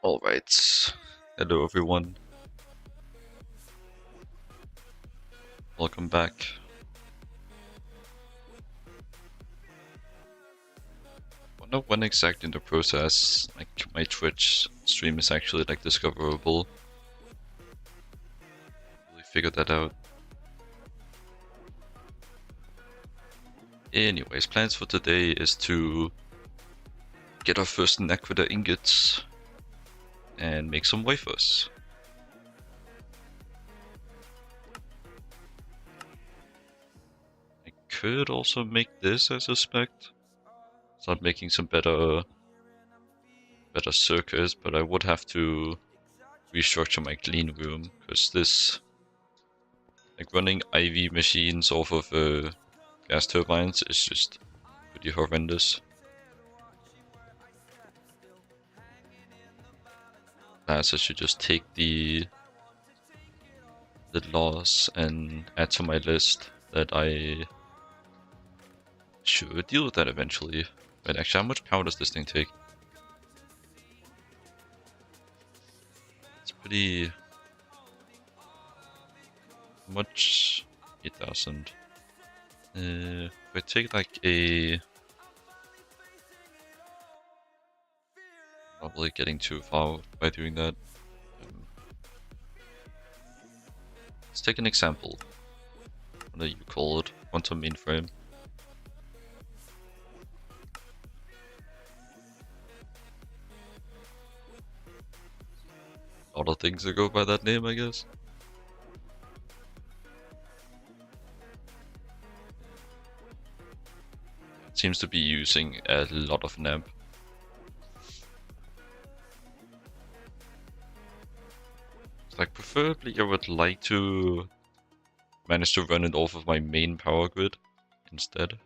Alright, hello everyone, welcome back. Wonder when exactly in the process, like, my Twitch stream is actually, like, discoverable. Really figured that out. Anyways, plans for today is to get our first Naquadah ingots and make some wafers. I could also make this, I suspect. Start making some better circuits, but I would have to restructure my clean room, because this, like, running IV machines off of gas turbines is just pretty horrendous. Perhaps I should just take the loss and add to my list that I should deal with that eventually. But actually, how much power does this thing take? It's pretty much. 8,000. If I take like a... Probably getting too far by doing that. Let's take an example. What do you call it? Quantum mainframe. A lot of things that go by that name, I guess. It seems to be using a lot of NAMP. Like, preferably I would like to manage to run it off of my main power grid instead.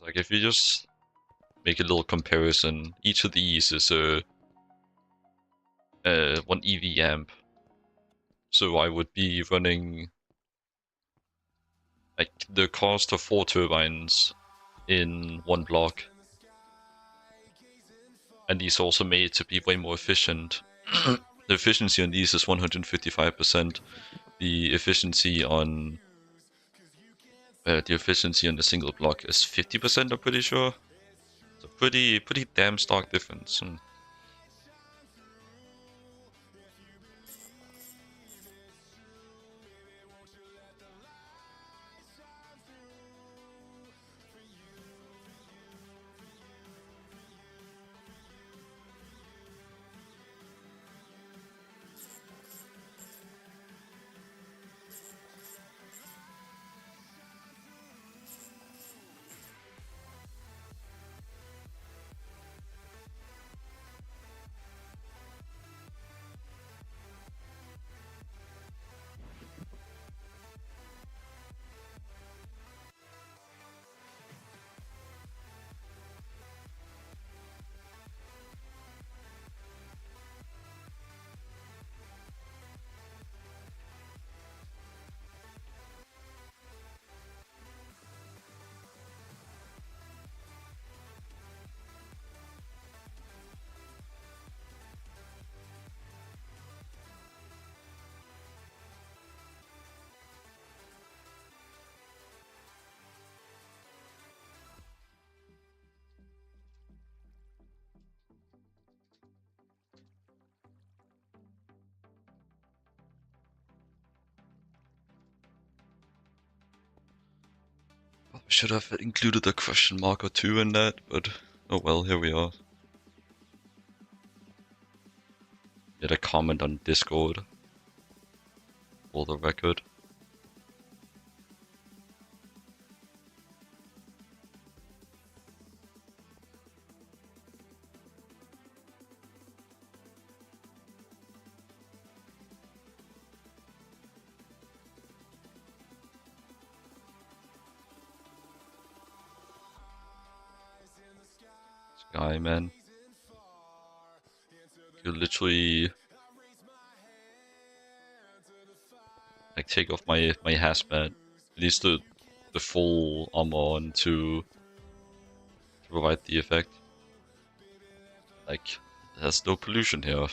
Like, if you just make a little comparison, each of these is a 1 EV amp. So I would be running like the cost of 4 turbines in one block. And these are also made to be way more efficient. The efficiency on these is 155%. The efficiency on the single block is 50%, I'm pretty sure. So pretty damn stark difference. I should have included a question mark or two in that, but oh well, here we are. Did a comment on Discord for the record. Guy, man. You literally like take off my hazmat, at least the full armor on to provide the effect. Like, there's no pollution here.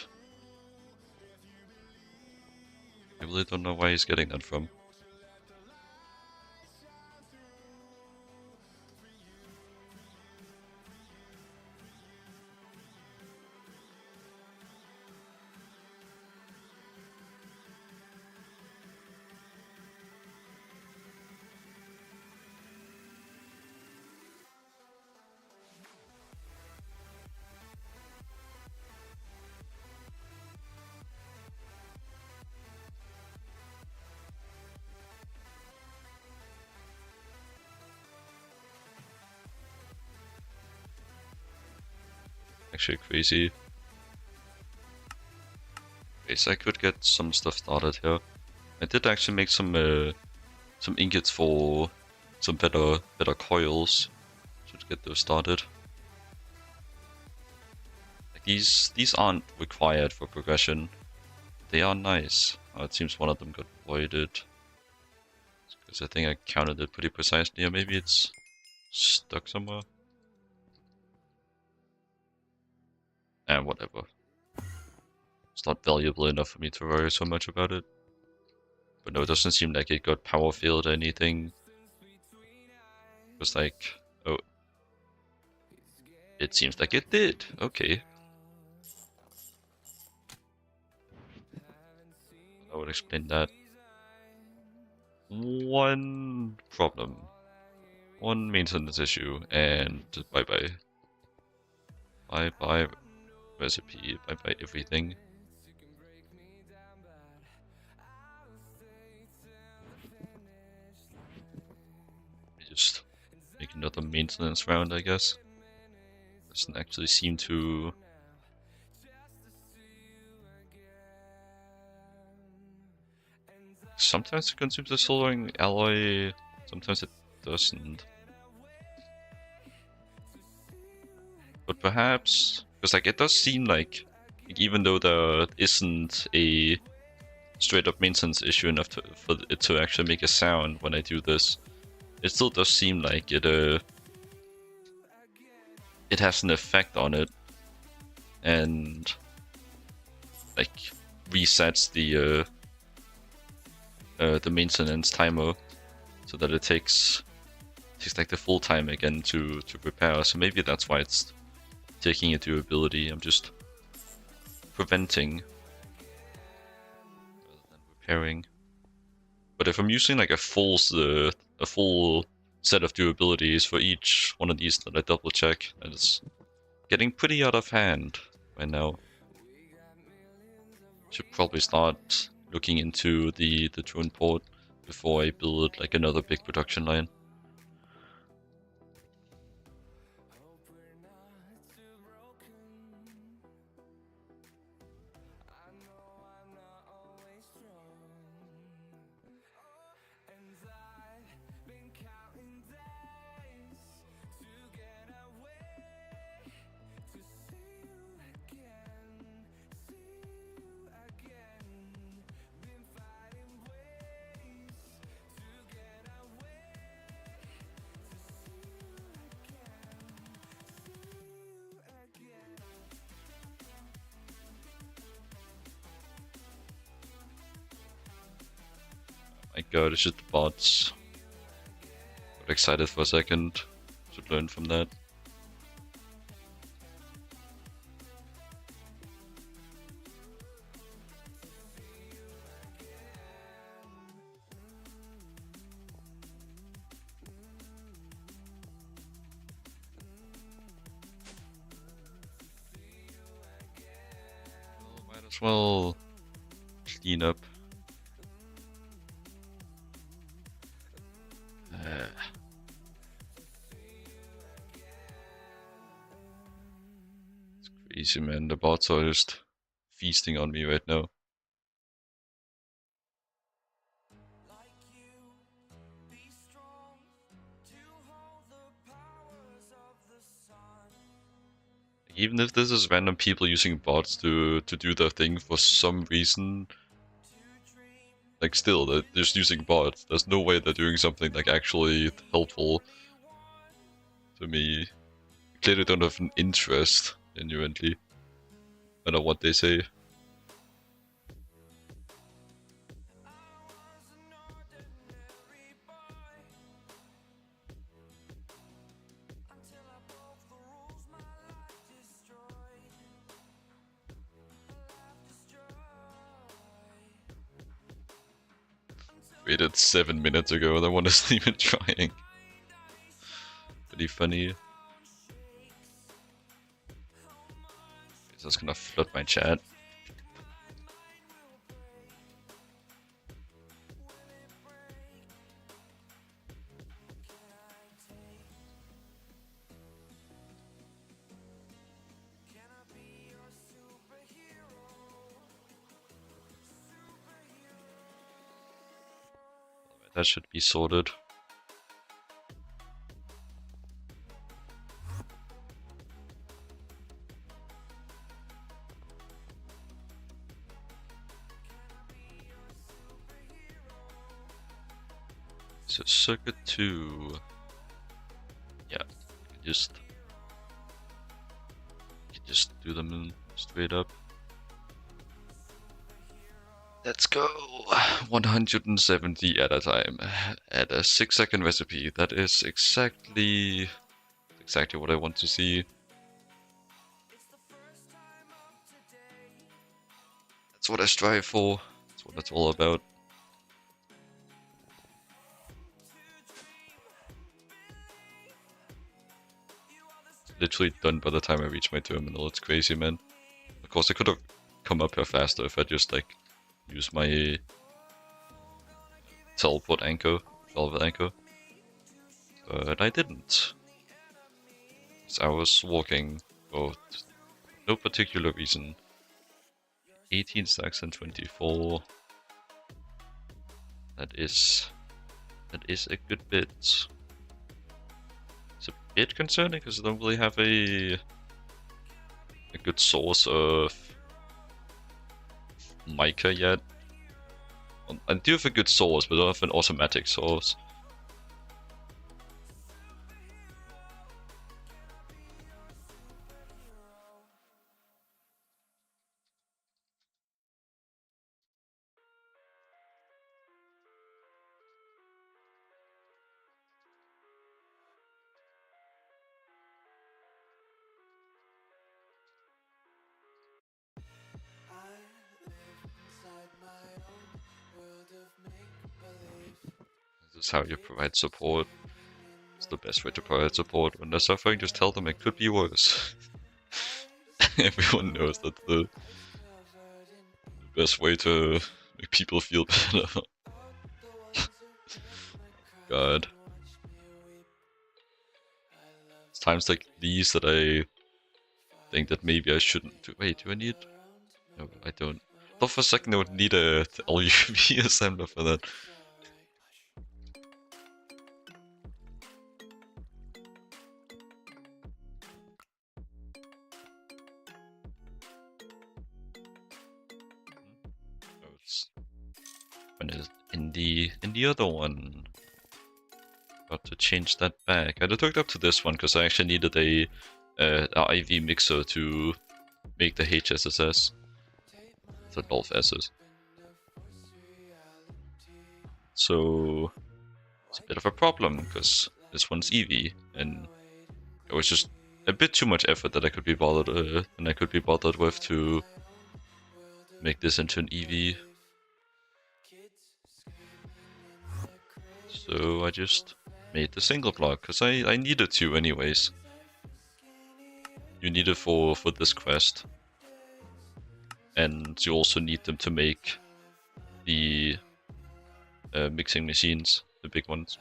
I really don't know where he's getting that from. Actually crazy. Okay, so I could get some stuff started here. I did actually make some ingots for some better coils. Should get those started. Like these aren't required for progression. They are nice. Oh, it seems one of them got voided. Because I think I counted it pretty precisely, or maybe it's stuck somewhere. And whatever. It's not valuable enough for me to worry so much about it. But no, it doesn't seem like it got power failed or anything. It was like, oh. It seems like it did. Okay. I would explain that. One problem. One maintenance issue, and bye-bye. Bye-bye recipe, bye-bye everything. Just make another maintenance round, I guess. Doesn't actually seem to... Sometimes it consumes a soldering alloy, sometimes it doesn't. But perhaps, because like it does seem like even though there isn't a straight up maintenance issue enough for it to actually make a sound when I do this, it still does seem like it has an effect on it, and like resets the maintenance timer so that it takes like the full time again to repair. So maybe that's why it's taking a durability. I'm just preventing rather than repairing. But if I'm using like a full set of durabilities for each one of these that I double check, that is getting pretty out of hand right now. Should probably start looking into the drone port before I build like another big production line. My god, it's just the bots. Got excited for a second. Should learn from that. Oh, might as well clean up. It's crazy, man. The bots are just feasting on me right now. Even if this is random people using bots to do their thing for some reason, like still, they're just using bots. There's no way they're doing something like actually helpful to me. clearly don't have an interest genuinely, no matter what they say. Waited 7 minutes ago, that one isn't even trying. Pretty funny. Just gonna flood my chat. That should be sorted. So circuit 2. Yeah, you can just do them straight up. Let's go! 170 at a time, at a 6-second recipe. That is exactly what I want to see. That's what I strive for. That's what it's all about. It's literally done by the time I reach my terminal. It's crazy, man. Of course, I could have come up here faster if I just like use my teleport anchor, velvet anchor, but I didn't. So I was walking for no particular reason. 18 stacks and 24. That is a good bit. It's a bit concerning because I don't really have a good source of mica yet. I do have a good source, but I don't have an automatic source. This is how you provide support. It's the best way to provide support. When they're suffering, just tell them it could be worse. Everyone knows that's the best way to make people feel better. God. It's times like these that I think that maybe I shouldn't do. Wait, do I need? No, I don't. I thought for a second I would need a LUV assembler for that. In the other one. Got to change that back. I hooked up to this one because I actually needed a IV mixer to make the HSSS. The Dolph S's. So it's a bit of a problem because this one's EV, and it was just a bit too much effort that I could be bothered with to make this into an EV. So I just made the single block because I needed to anyways. You need it for this quest, and you also need them to make the mixing machines, the big ones.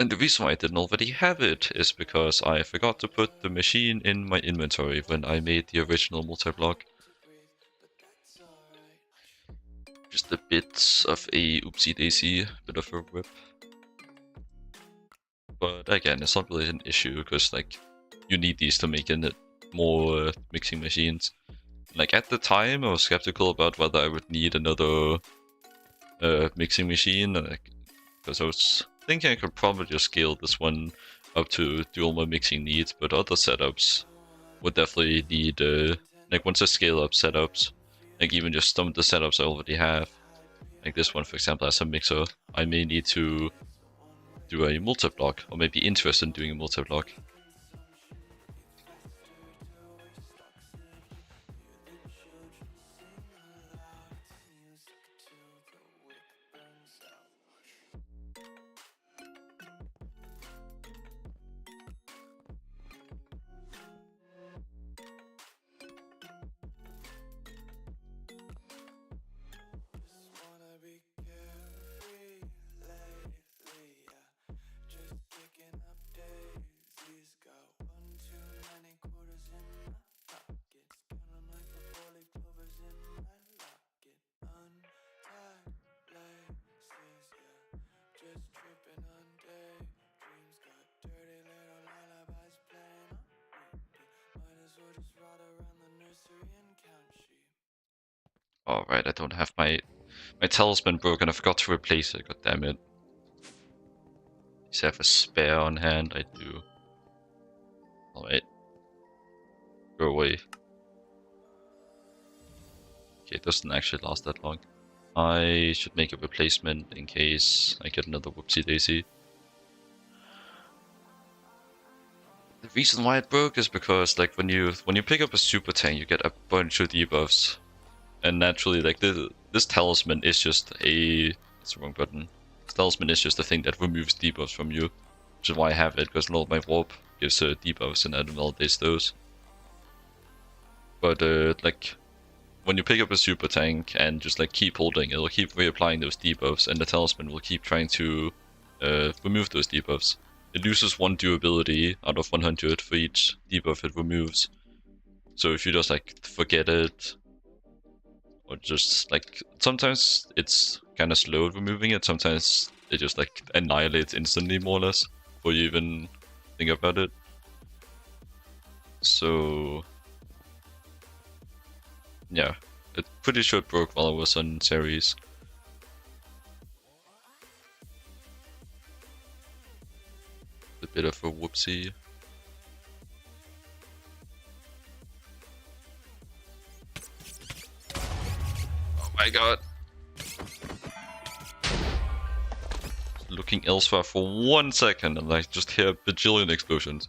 And the reason why I didn't already have it is because I forgot to put the machine in my inventory when I made the original multi-block. Just a bit of a oopsie daisy, bit of a whip. But again, it's not really an issue because like you need these to make in it more mixing machines. Like at the time, I was skeptical about whether I would need another mixing machine, because I was thinking I could probably just scale this one up to do all my mixing needs, but other setups would definitely need, like once I scale up setups, like even just some of the setups I already have, like this one for example has a mixer, I may need to do a multi-block, or maybe interested in doing a multi-block. Alright, I don't have my talisman broken, I forgot to replace it, god damn it. Does I have a spare on hand? I do. Alright. Go away. Okay, it doesn't actually last that long. I should make a replacement in case I get another whoopsie daisy. The reason why it broke is because like when you pick up a super tank you get a bunch of debuffs. And naturally like this talisman is just a... It's the wrong button. This talisman is just a thing that removes debuffs from you. Which is why I have it, because a lot of my warp gives debuffs and I don't validate those. But like when you pick up a super tank and just like keep holding, it'll keep reapplying those debuffs and the talisman will keep trying to remove those debuffs. It loses 1 durability out of 100 for each debuff it removes. So if you just like forget it, or just like, sometimes it's kind of slow at removing it, sometimes it just like annihilates instantly more or less, before you even think about it. So yeah, it's pretty sure it broke while I was on series. A bit of a whoopsie. Oh my god. Looking elsewhere for 1 second and I just hear a bajillion explosions.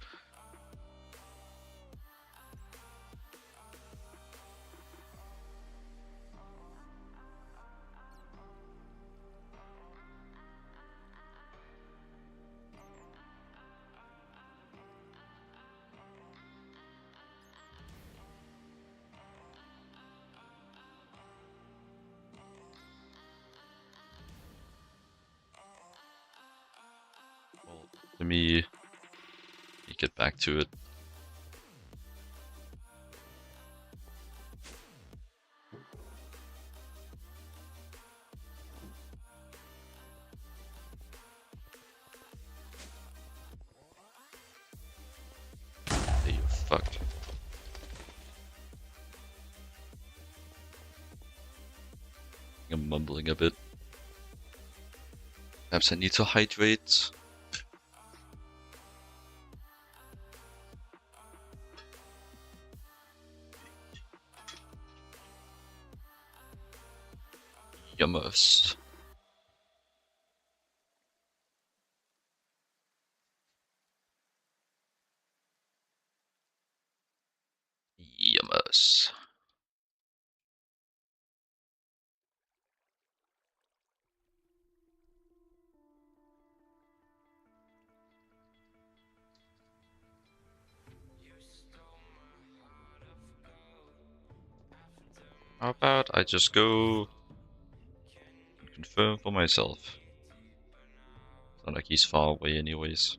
Let me get back to it. Hey, you fuck. I'm mumbling a bit. Perhaps I need to hydrate. Yummers. Yummers. How about I just go and confirm for myself? It's not like he's far away anyways.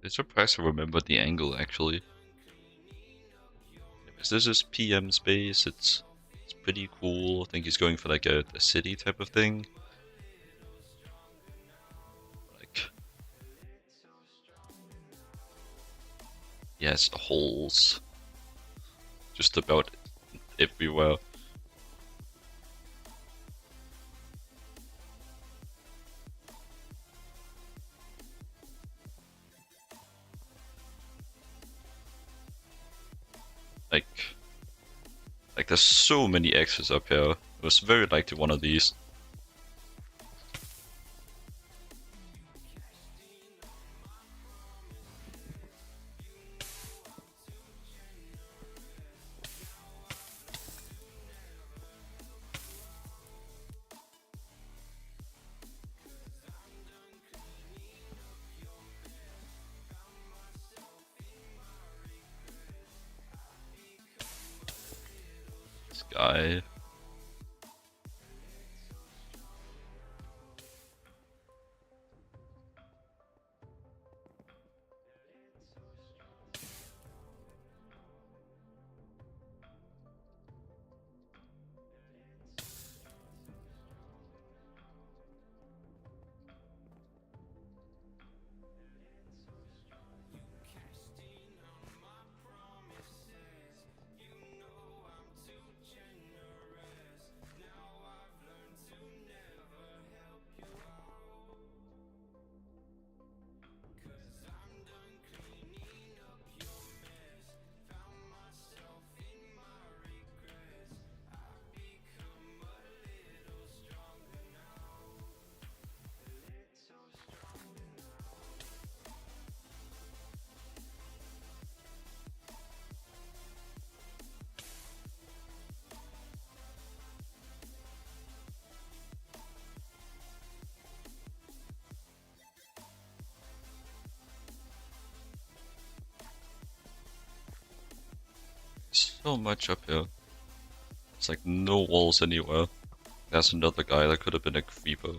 I'm surprised I remembered the angle actually. This is PM's base. It's pretty cool. I think he's going for like a city type of thing. Like, he has holes just about everywhere. Like there's so many X's up here. It was very likely one of these. This guy. So much up here. It's like no walls anywhere. There's another guy that could have been a creeper.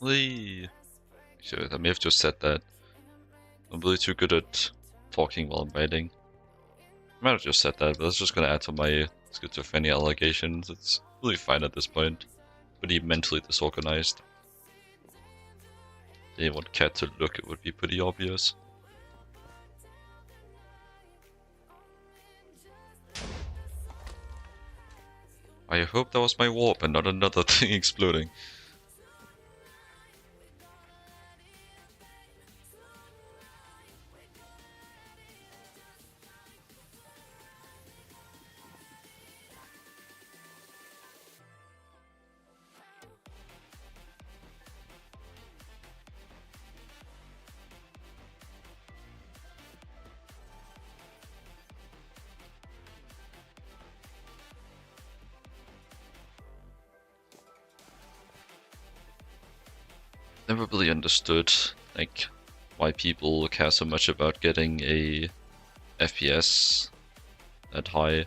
Lee. Sure, I may have just said that. I'm really too good at talking while I'm writing. I might have just said that, but that's just gonna add to my schizophrenia allegations. It's really fine at this point. Pretty mentally disorganized. If you want Cat to look, it would be pretty obvious. I hope that was my warp and not another thing exploding. never really understood like why people care so much about getting a FPS that high.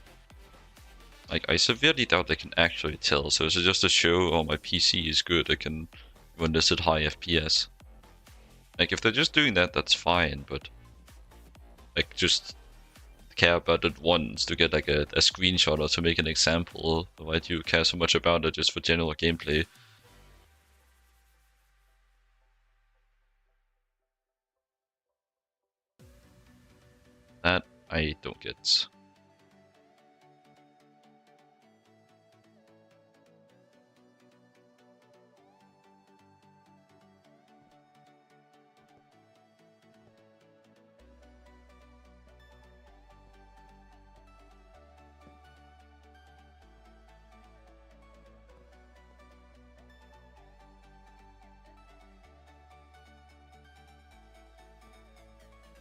Like, I severely doubt they can actually tell, so is it just to show, oh, my PC is good, I can run this at high FPS? Like, if they're just doing that, that's fine, but like, just care about it once to get like a screenshot or to make an example. Why do you care so much about it just for general gameplay? That I don't get.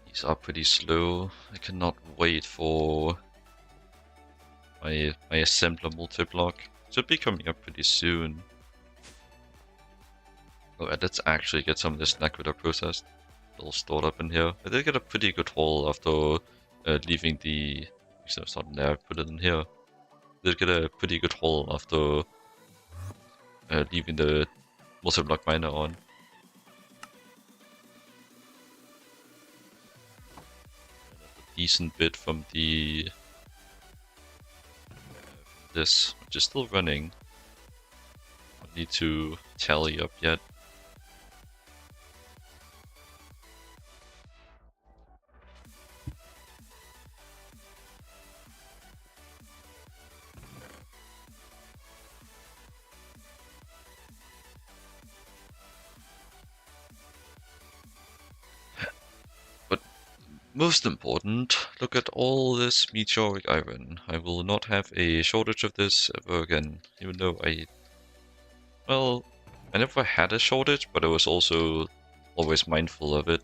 These are pretty slow. I cannot wait for my assembler multi-block. Should be coming up pretty soon. Oh, and let's actually get some of this Naquadah processed. All stored up in here. I did get a pretty good haul after leaving the... Actually, it's not in there, I put it in here. I did get a pretty good haul after leaving the multi-block miner on. Decent bit from the this, which is still running. Don't need to tally up yet. But most important, look at all this meteoric iron. I will not have a shortage of this ever again, even though well, I never had a shortage, but I was also always mindful of it.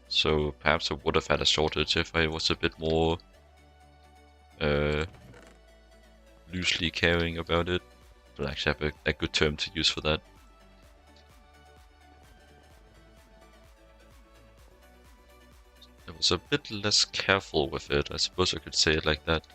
So perhaps I would have had a shortage if I was a bit more loosely caring about it. But I actually have a good term to use for that. I was a bit less careful with it, I suppose I could say it like that.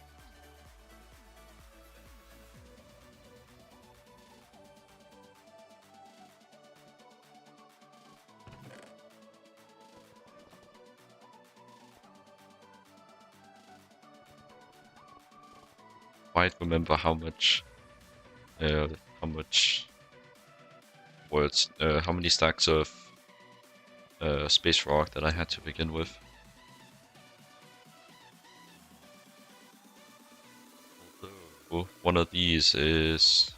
Quite remember how many stacks of space rock that I had to begin with. Although one of these is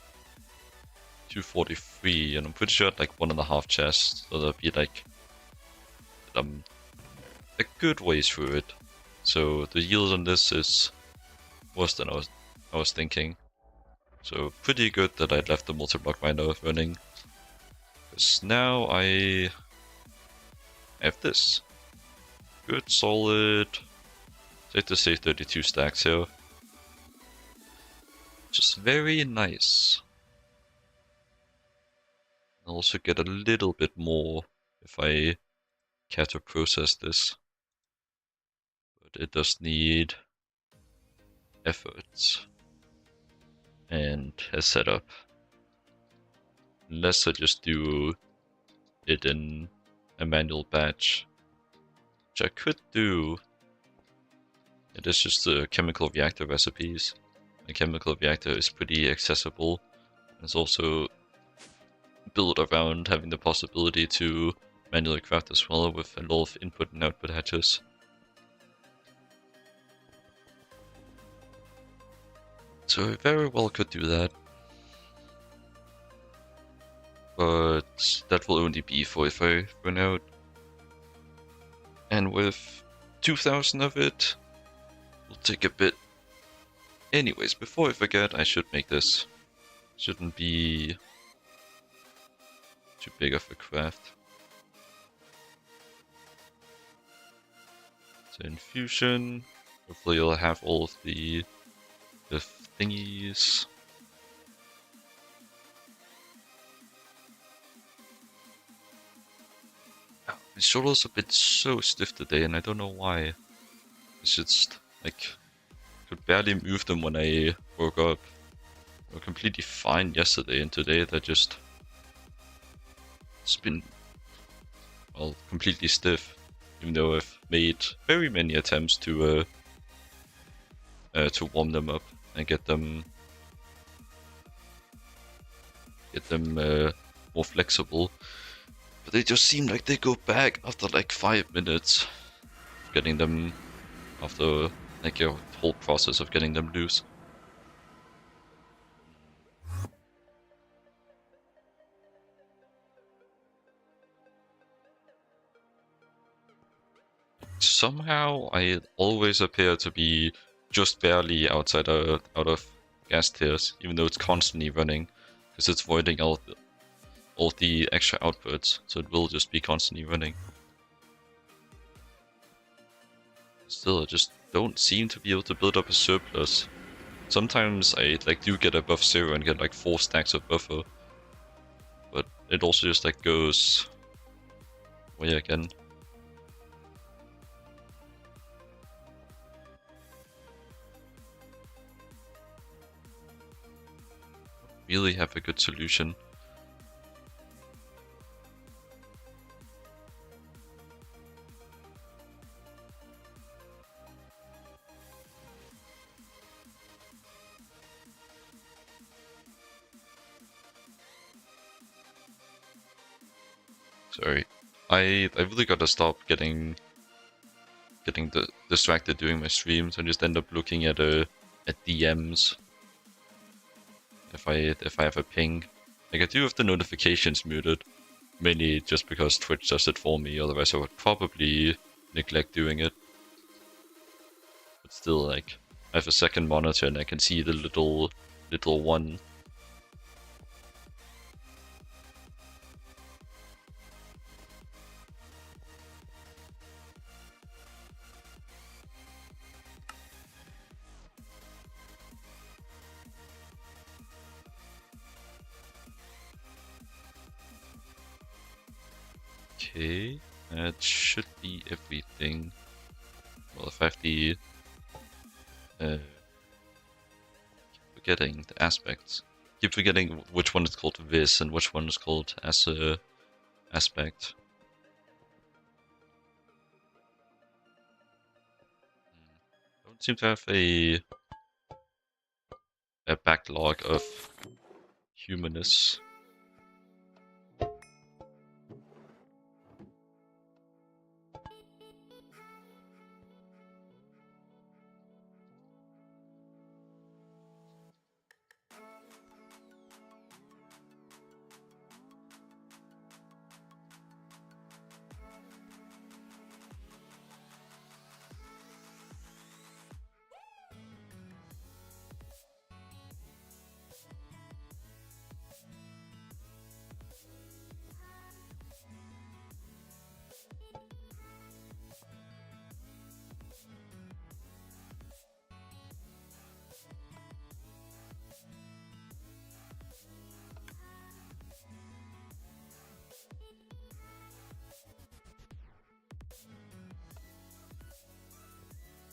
243, and I'm pretty sure like 1.5 chests, so that'll be like a good way through it. So the yield on this is worse than I was thinking. So pretty good that I left the multi-block miner running. Because now I have this. Good, solid, safe to say 32 stacks here. Just very nice. I'll also get a little bit more if I care to process this. But it does need efforts and a setup. Unless I just do it in a manual batch, which I could do. It is just the chemical reactor recipes. The chemical reactor is pretty accessible. It's also built around having the possibility to manually craft as well with a lot of input and output hatches. So I very well could do that. But that will only be for if I run out. And with 2,000 of it, will take a bit. Anyways, before I forget, I should make this. Shouldn't be too big of a craft. So infusion. Hopefully you'll have all of the thingies. My shoulders have been so stiff today, and I don't know why. It's just like could barely move them when I woke up. They were completely fine yesterday, and today they're just it's been completely stiff. Even though I've made very many attempts to warm them up and get them more flexible, but they just seem like they go back after like 5 minutes. Getting them after like your whole process of getting them loose. Somehow I always appear to be just barely out of gas tiers, even though it's constantly running, because it's voiding all the extra outputs, so it will just be constantly running. Still, I just don't seem to be able to build up a surplus. Sometimes I like do get above 0 and get like 4 stacks of buffer, but it also just like goes away again. Really have a good solution. Sorry, I really gotta stop getting distracted during my streams and just end up looking at DMs if I have a ping. Like I do have the notifications muted, mainly just because Twitch does it for me. Otherwise, I would probably neglect doing it. But still, like I have a second monitor and I can see the little one. Okay, that should be everything. Well, if I have the forgetting the aspects. Keep forgetting which one is called vis and which one is called as a aspect. Don't seem to have a backlog of humanness.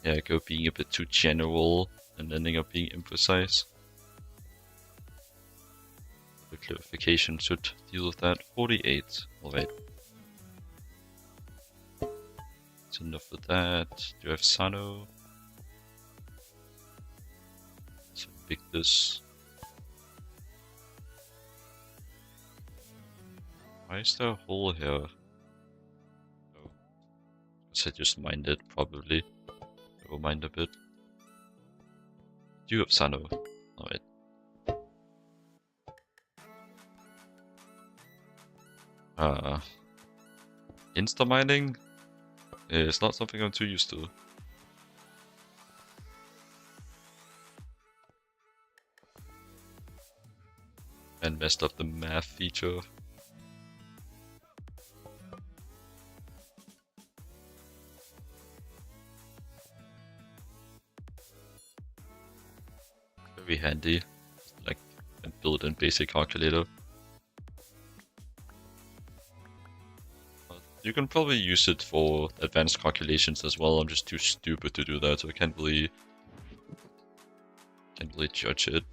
Yeah, go being a bit too general and ending up being imprecise. The clarification should deal with that. 48. Alright. That's enough of that. Do I have Sano? Let's pick this. Why is there a hole here? Oh. I just mined it, probably. Never mind a bit. Do you have Sano? Alright. Insta mining is not something I'm too used to. And messed up the math feature. Very handy, like a built-in basic calculator. You can probably use it for advanced calculations as well. I'm just too stupid to do that, so I can't really judge it.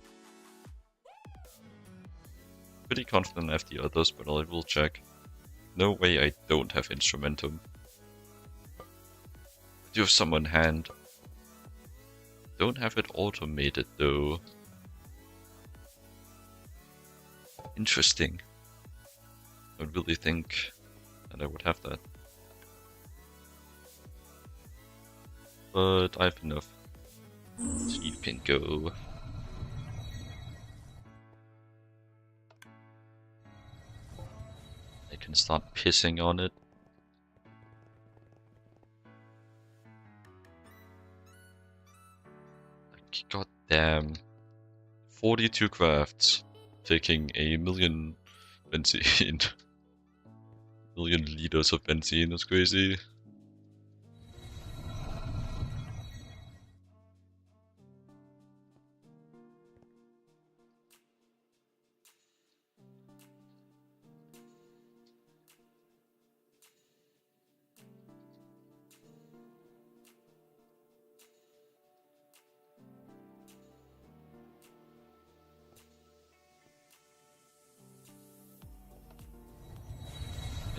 Pretty confident I have the others, but I will check. No way I don't have Instrumentum. I do have some on hand. Don't have it automated though. Interesting. I don't really think that I would have that. But I have enough. So you can go. I can start pissing on it. Like, goddamn. 42 crafts. Taking a million benzene. Million liters of benzene, that's crazy.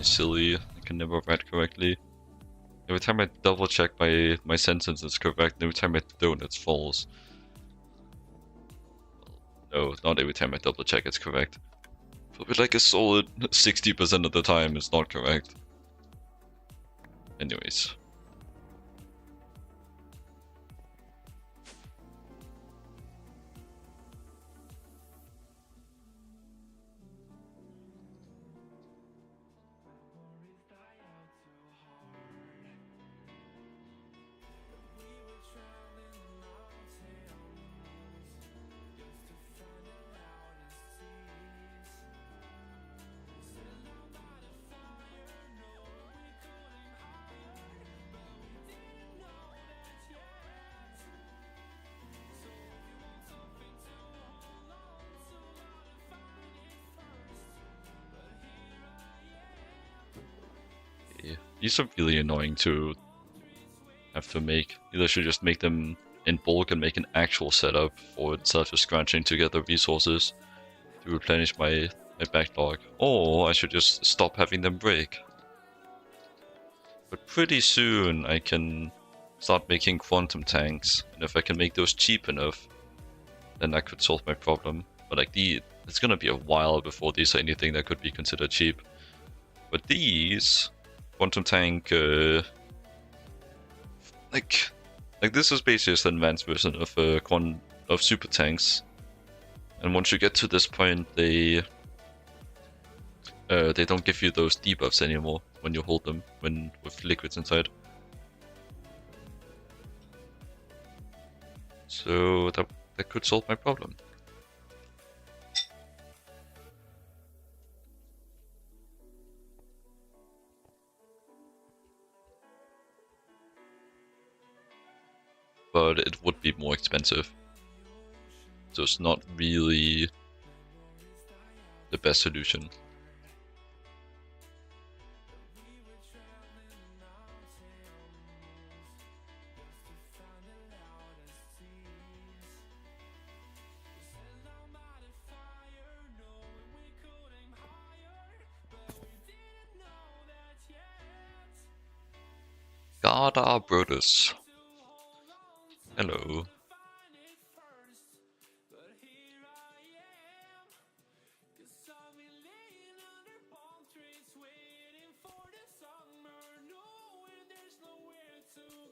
Silly, I can never write correctly. Every time I double check my sentence it's correct, every time I don't it's false. No, not every time I double check it's correct. Probably like a solid 60% of the time it's not correct. Anyways. These are really annoying to have to make. Either should just make them in bulk and make an actual setup, or instead of just scratching together resources to replenish my backlog. Or I should just stop having them break. But pretty soon I can start making quantum tanks, and if I can make those cheap enough, then that could solve my problem. But like it's gonna be a while before these are anything that could be considered cheap. But these quantum tank, like this is basically just an advanced version of super tanks. And once you get to this point, they don't give you those debuffs anymore when you hold them with liquids inside. So that could solve my problem. But it would be more expensive. So it's not really the best solution. Gada Brutus. Hello.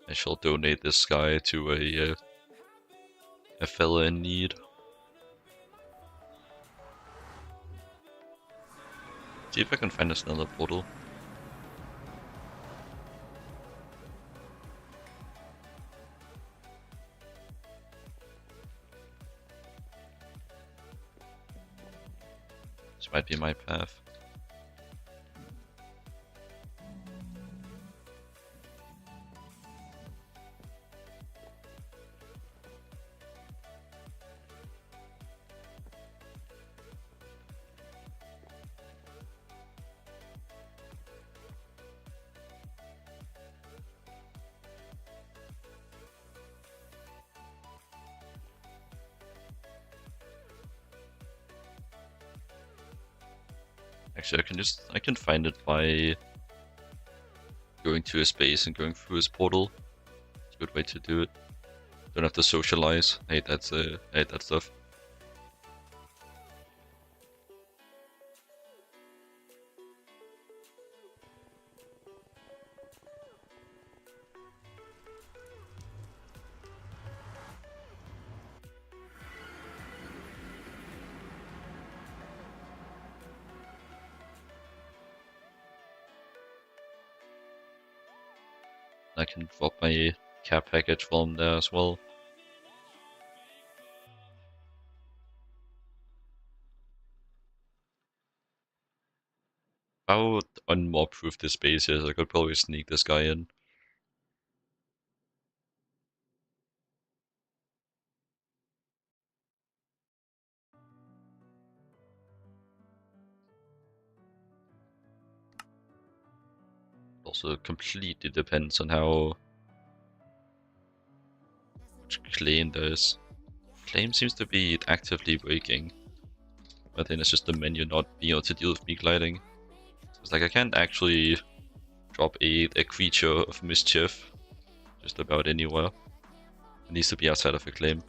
I shall donate this guy to a fella in need. See if I can find us another portal. This might be my path. Actually, I can find it by going to his base and going through his portal. It's a good way to do it. Don't have to socialize. I hate that stuff. I can drop my care package from there as well. I would unmob-proof this base here, so I could probably sneak this guy in. Also completely depends on how much claim there is. Claim seems to be actively breaking. I think it's just the menu not being able to deal with me gliding. It's like I can't actually drop a creature of mischief just about anywhere. It needs to be outside of a claim.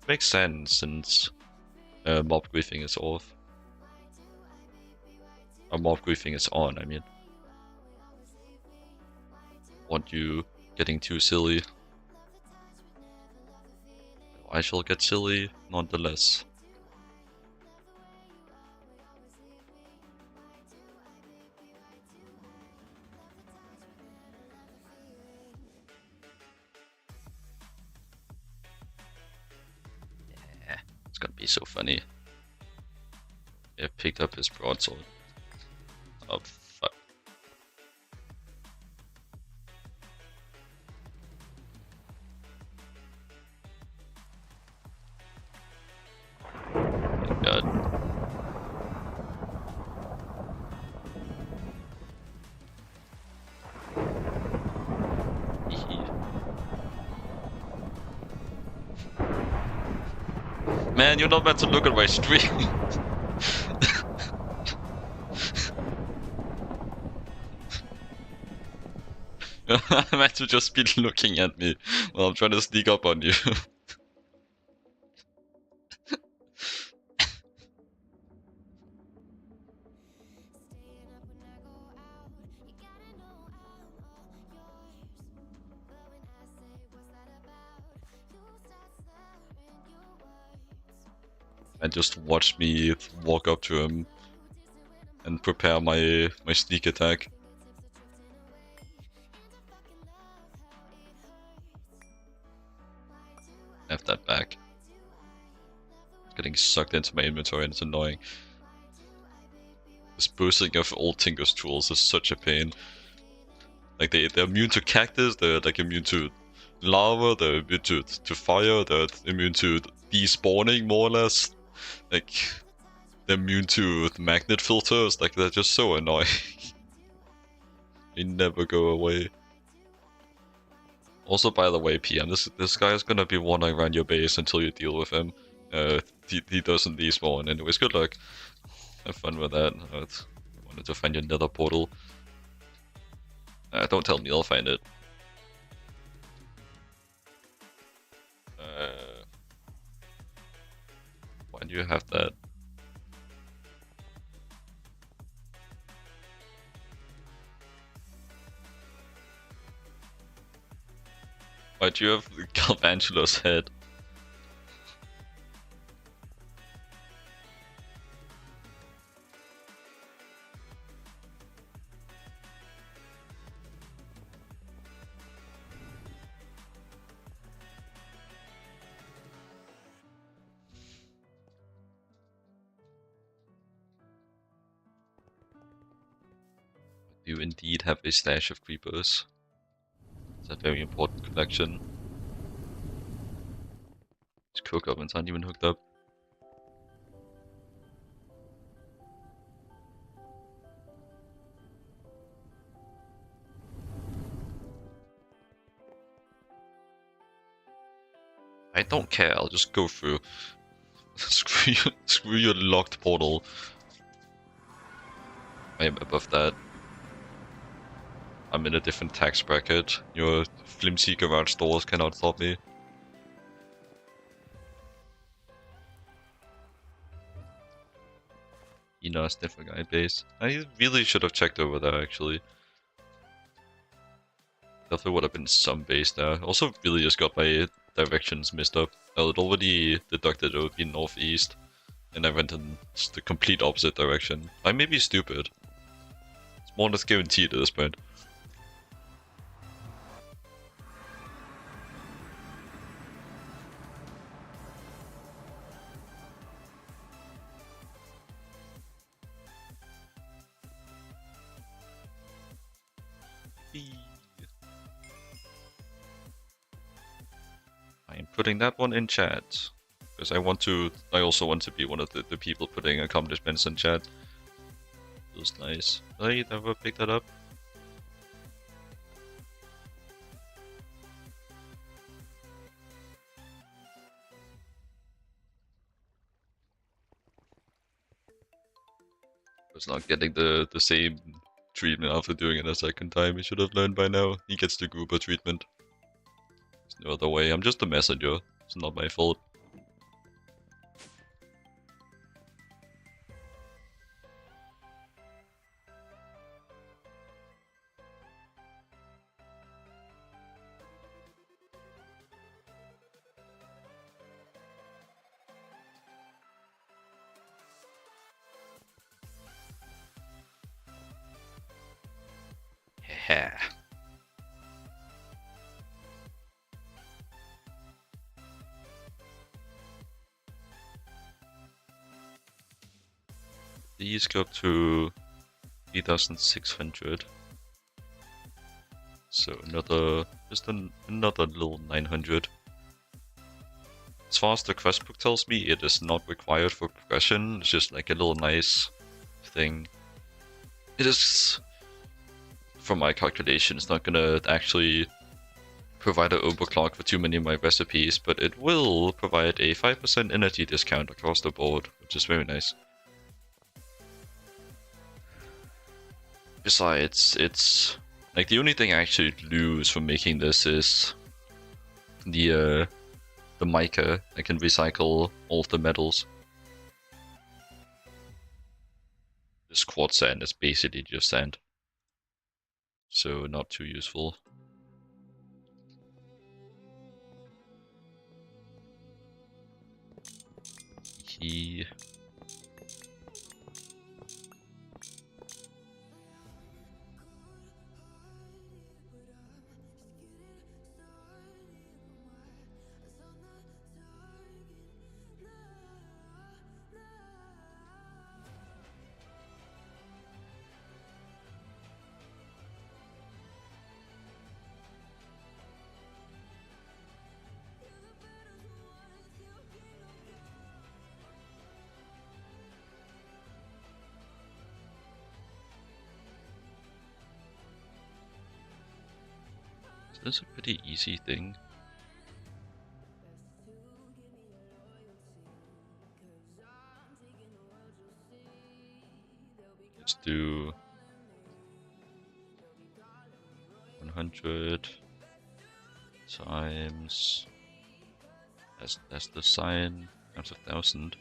Makes sense since mob griefing is off. Or mob griefing is on, I mean. Want you getting too silly. I shall get silly nonetheless. Yeah, it's gonna be so funny. Yeah, picked up his broadsword. Oh fuck. Thank God. Man, you're not meant to look at my stream. You're meant to just be looking at me while I'm trying to sneak up on you. And just watch me walk up to him and prepare my sneak attack. Have that back. It's getting sucked into my inventory and it's annoying. This boosting of old Tinker's tools is such a pain. Like they're immune to cactus, they're like immune to lava, they're immune to fire, they're immune to despawning more or less. Like they're immune to magnet filters, like they're just so annoying. They never go away. Also, by the way, PM, this guy is gonna be wandering around your base until you deal with him. He doesn't despawn. Anyways, good luck. Have fun with that. I wanted to find your nether portal. Don't tell me I'll find it. Why do you have that? Why do you have Galvangelo's head? You indeed have a stash of creepers. It's a very important collection. These cook ovens aren't even hooked up. I don't care, I'll just go through. Screw your locked portal. I am above that. I'm in a different tax bracket. Your flimsy garage doors cannot stop me. Ina's different guy base. I really should have checked over there actually. Definitely would have been some base there. Also really just got my directions messed up. I had already deducted it would be northeast, and I went in the complete opposite direction. I may be stupid. It's more or less guaranteed at this point. I am putting that one in chat. Because I also want to be one of the people putting accomplishments in chat. Feels nice. Did I never pick that up? Was not getting the same treatment after doing it a second time. He should have learned by now. He gets the goober treatment. There's no other way. I'm just a messenger. It's not my fault. Yeah. These go up to 3,600. So another little 900. As far as the quest book tells me, it is not required for progression. It's just like a little nice thing. It is, from my calculation, it's not gonna actually provide an overclock for too many of my recipes, but it will provide a 5% energy discount across the board, which is very nice. Besides, it's like the only thing I actually lose from making this is the mica. I can recycle all of the metals. This quartz sand is basically just sand, so not too useful. He... That's a pretty easy thing. Just do 100 times that's the sign times 1,000.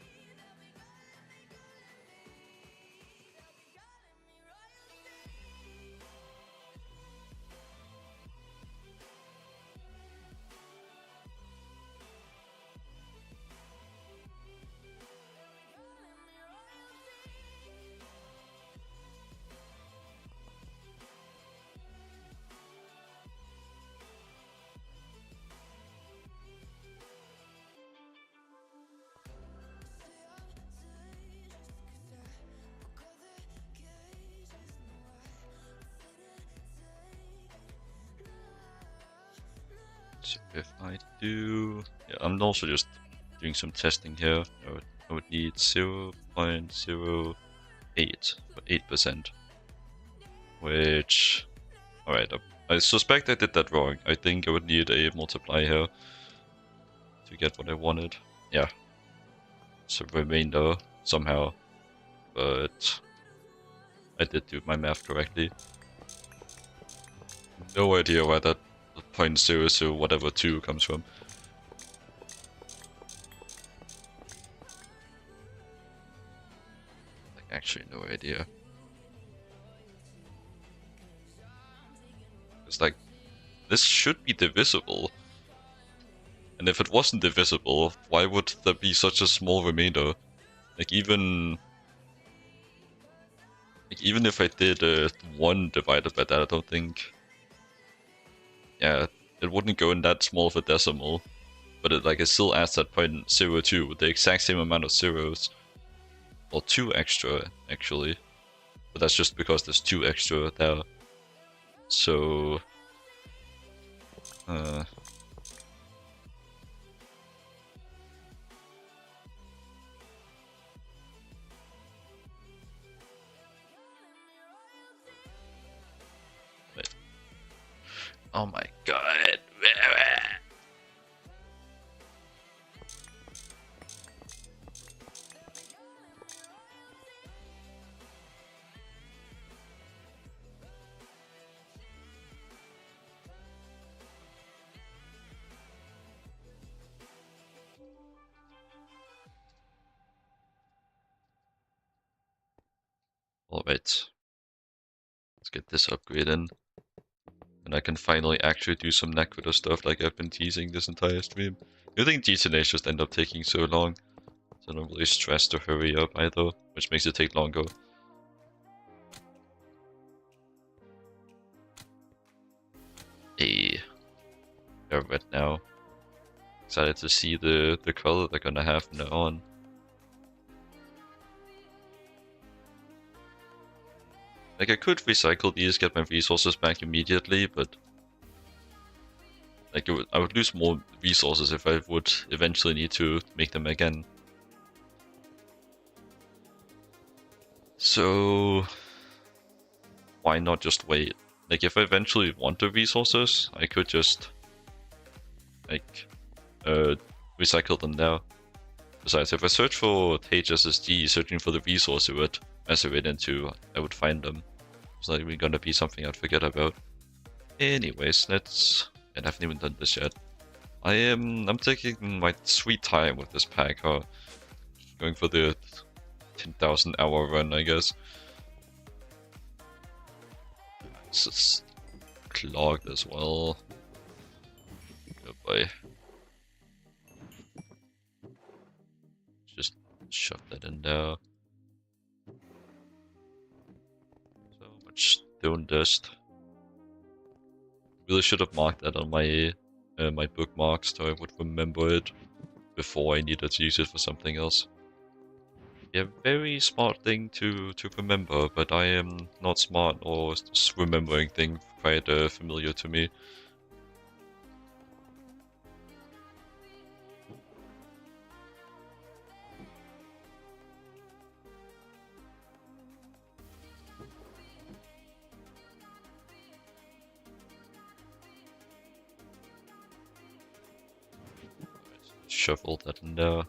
So if I do... Yeah, I'm also just doing some testing here. I would need 0.08 for 8%. Which... Alright, I suspect I did that wrong. I think I would need a multiplier here to get what I wanted. Yeah. It's a remainder somehow. But... I did do my math correctly. No idea where that 0.00 whatever 2 comes from. Like, actually no idea. It's like, this should be divisible. And if it wasn't divisible, why would there be such a small remainder? Like even if I did 1 divided by that, I don't think... Yeah, it wouldn't go in that small of a decimal. But it still adds that 0.02 with the exact same amount of zeros. Or 2 extra, actually. But that's just because there's 2 extra there. So... Wait. Oh my god. Alright. Let's get this upgrade in. And I can finally actually do some Naquadah stuff like I've been teasing this entire stream. I think GTNH just end up taking so long. So I'm not really stressed to hurry up either, which makes it take longer. Hey. They're red now. Excited to see the color they're gonna have from now on. Like, I could recycle these, get my resources back immediately, but... Like, I would lose more resources if I would eventually need to make them again. So... Why not just wait? Like, if I eventually want the resources, I could just... Like... recycle them now. Besides, if I search for HSSD, searching for the resource it would macerate into, I would find them. It's not even gonna be something I'd forget about. Anyways, let's... I haven't even done this yet. I'm taking my sweet time with this pack, huh? Going for the 10,000 hour run, I guess. This is clogged as well. Goodbye. Just shove that in there. So much stone dust. Really should have marked that on my my bookmarks so I would remember it before I needed to use it for something else. Yeah, very smart thing to remember, but I am not smart or just remembering thing quite familiar to me. Shuffle that in there.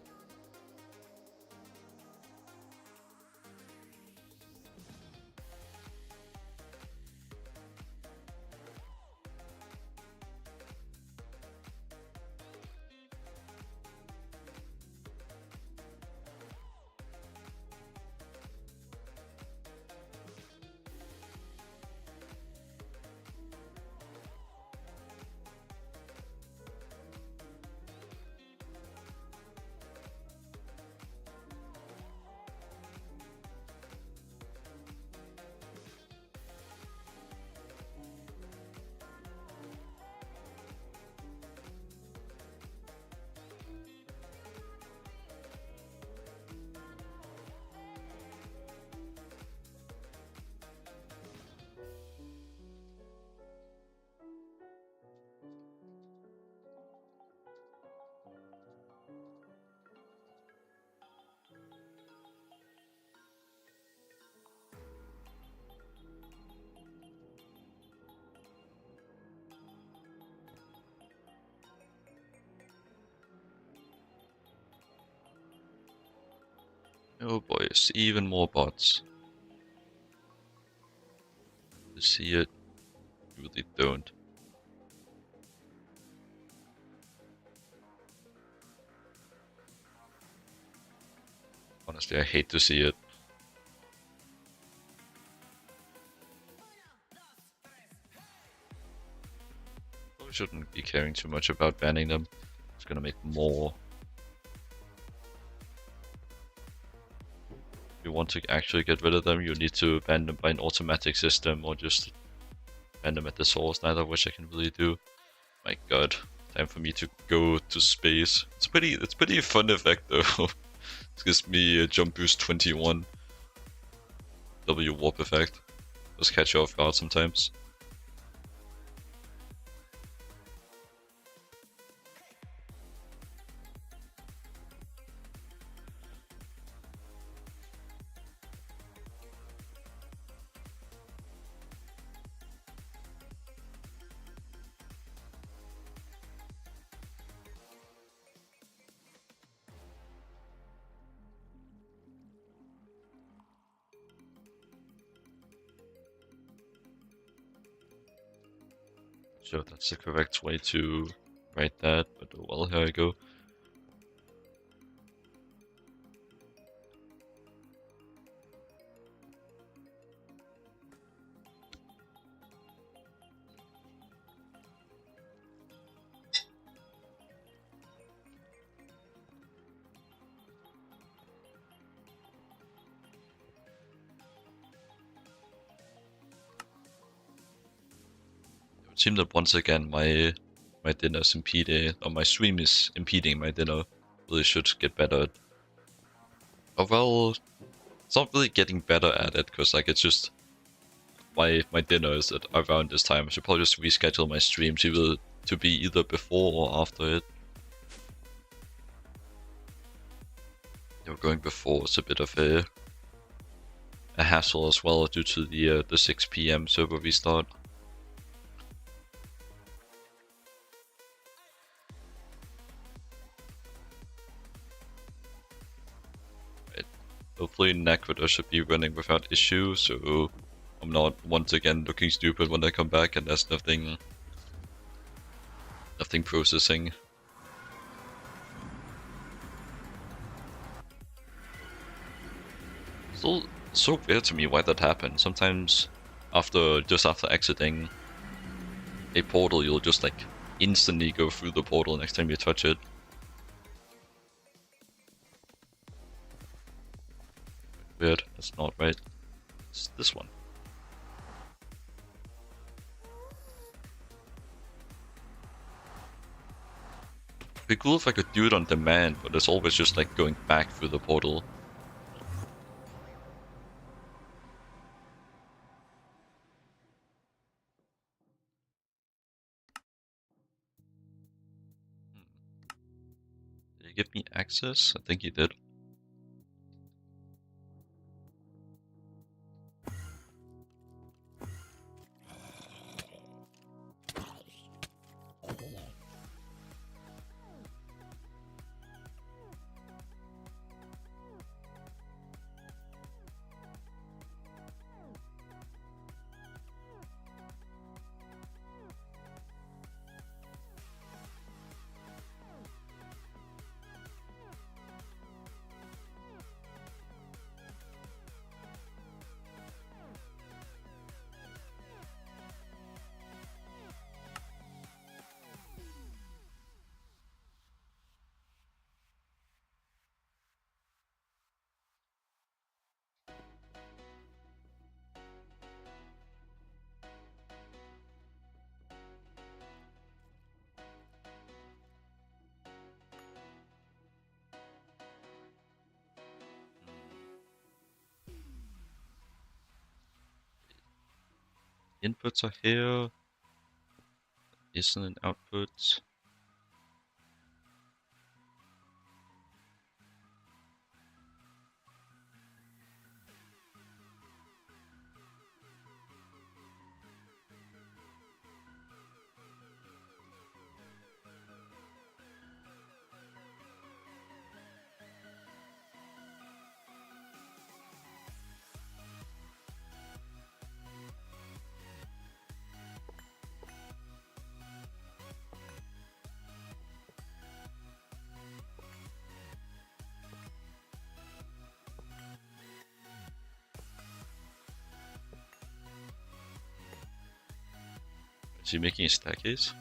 Oh boys, even more bots. to see it. You really don't. Honestly, I hate to see it. Probably shouldn't be caring too much about banning them. It's gonna make more. If you want to actually get rid of them, you need to ban them by an automatic system or just ban them at the source, neither of which I can really do. My god, time for me to go to space. It's pretty fun effect though. It gives me a jump boost 21. W warp effect. Just catch you off guard sometimes. Sure, that's the correct way to write that, but oh well, here I go. It would seem that once again my dinner's impeding, or my stream is impeding my dinner. Really should get better at. Oh well, it's not really getting better at it, because like it's just my dinner is at around this time. I should probably just reschedule my stream to be either before or after it. Going before is a bit of a hassle as well due to the 6 PM server restart. Right. Hopefully Naquadah should be running without issue, so I'm not once again looking stupid when I come back and there's nothing processing. Still so weird to me why that happened. Sometimes just after exiting a portal, you'll just like instantly go through the portal next time you touch it. Weird, that's not right. It's this one. It'd be cool if I could do it on demand, but it's always just like going back through the portal. Did he give me access? I think he did. Inputs are here. Isn't an output. Is he making a staircase?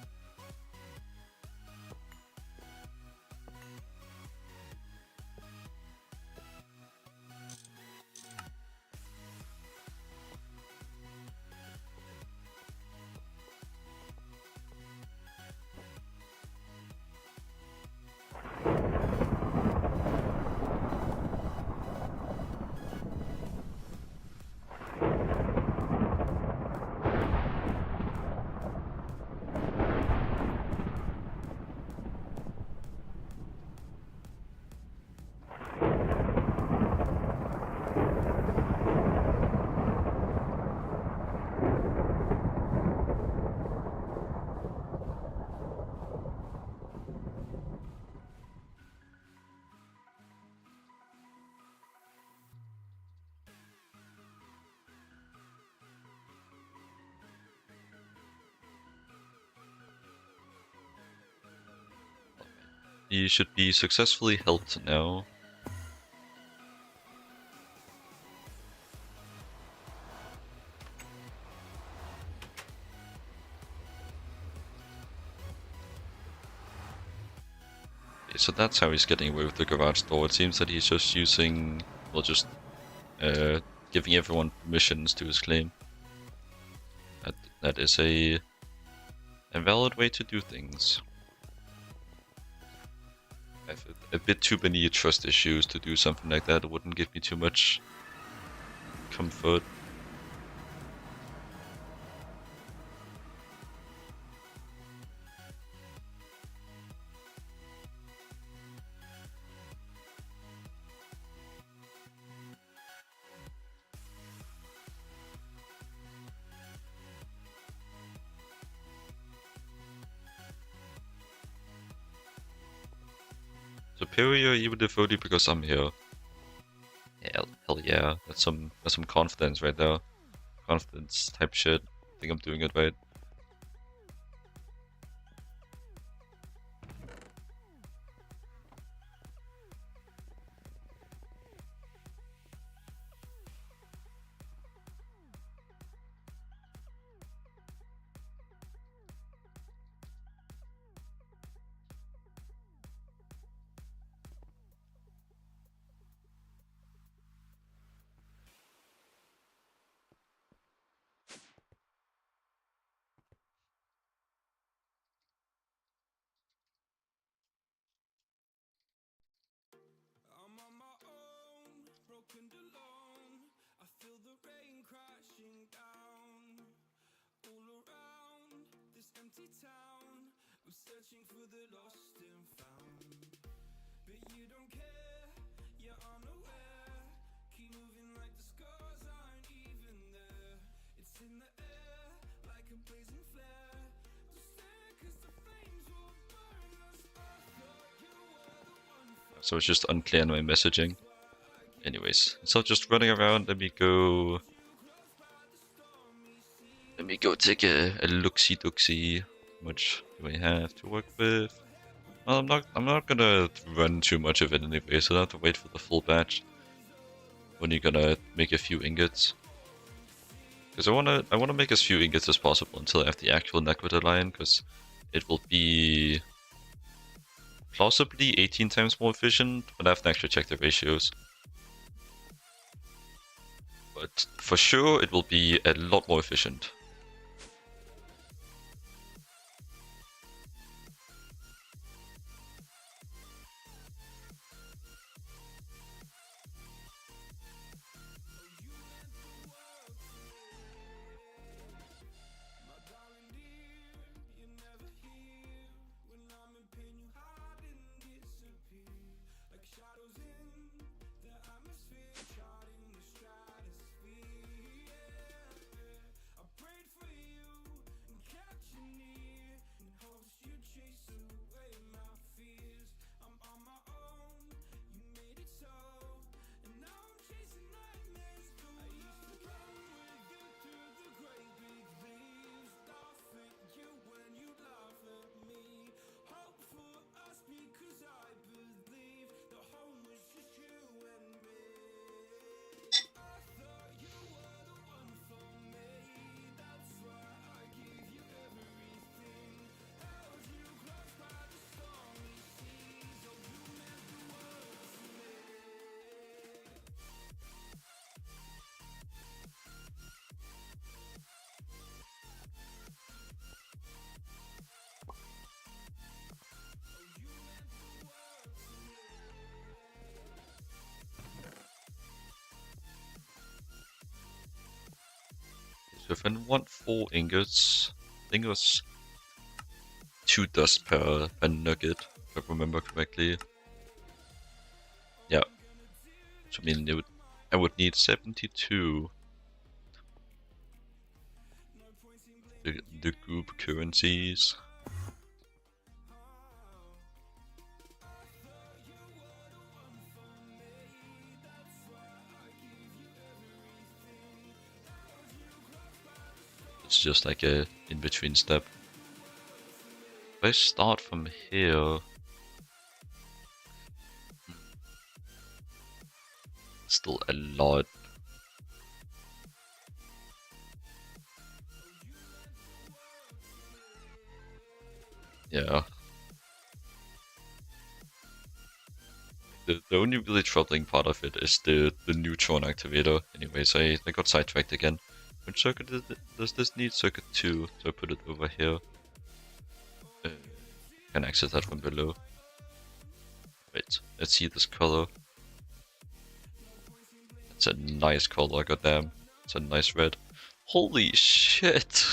He should be successfully helped now. Okay, so that's how he's getting away with the garage door. It seems that he's just using, well, just giving everyone permissions to his claim. That is a valid way to do things. I have a bit too many trust issues to do something like that. It wouldn't give me too much comfort. Superior even if only because I'm here. Yeah, hell yeah. That's some confidence right there. Confidence type shit. I think I'm doing it right. So it's just unclear in my messaging. Anyways, so just running around, let me go take a look-see-dook-see. How much do I have to work with? Well, I'm not gonna run too much of it anyway, so I don't have to wait for the full batch. When you're gonna make a few ingots. Because I wanna make as few ingots as possible until I have the actual Naquadah line, because it will be plausibly 18 times more efficient, but I have to actually check the ratios. But for sure it will be a lot more efficient. So if I want 4 ingots, I think it was 2 dust per nugget, if I remember correctly. Yeah. So I mean, I would need 72. The group currencies. It's just like a in-between step. If I start from here, still a lot. Yeah. The only really troubling part of it is the neutron activator. Anyways, I got sidetracked again. Which circuit does this need? Circuit 2, so I put it over here. Can access that from below. Wait, let's see this color. It's a nice color, goddamn. It's a nice red. Holy shit!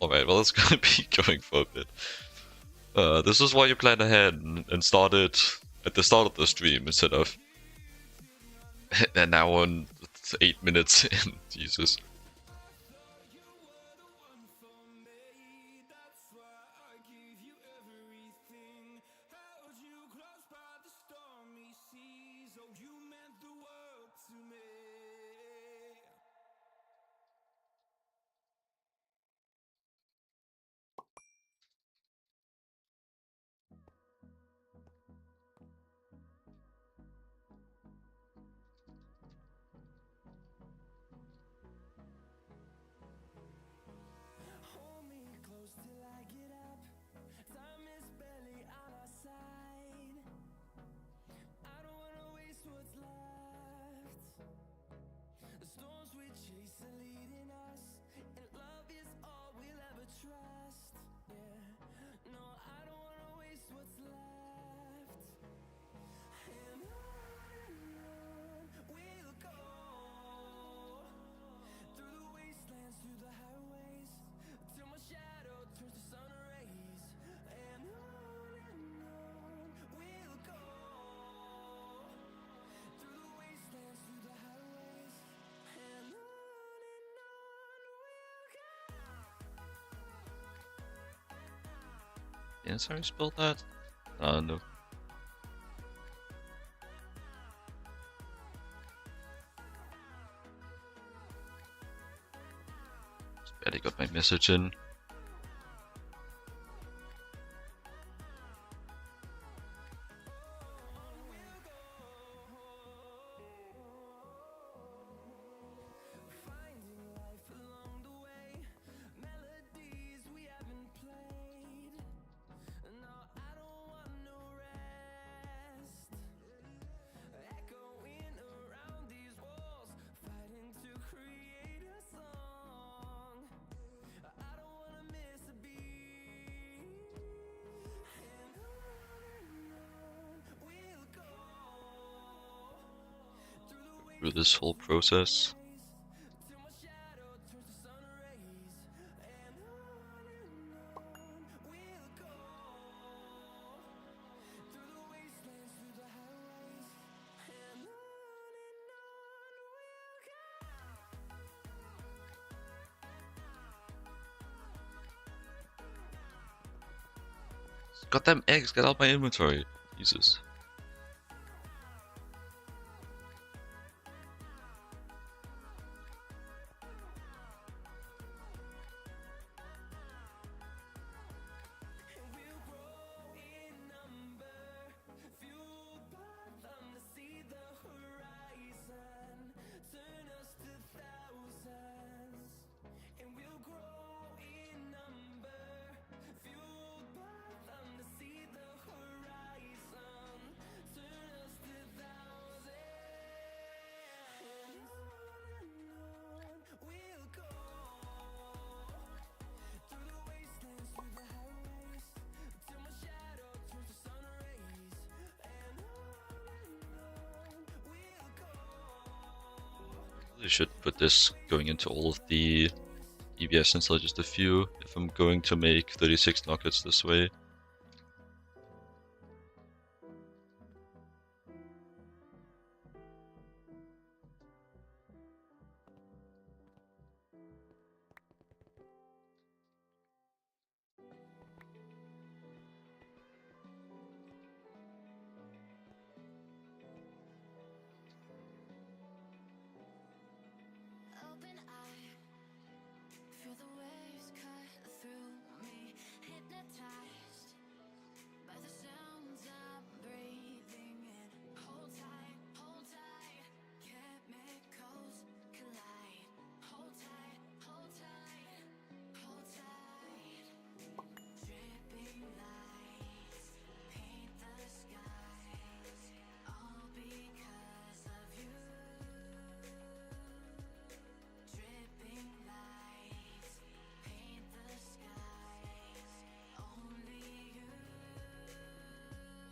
Alright, well it's gonna be going for a bit. This is why you plan ahead and started at the start of the stream instead of an hour and 8 minutes in. Jesus. Yes, how you spelled that? No. Just barely got my message in. Through this whole process. Goddamn eggs, get out my inventory. Jesus. I should put this going into all of the EBS instead of just a few if I'm going to make 36 nuggets this way.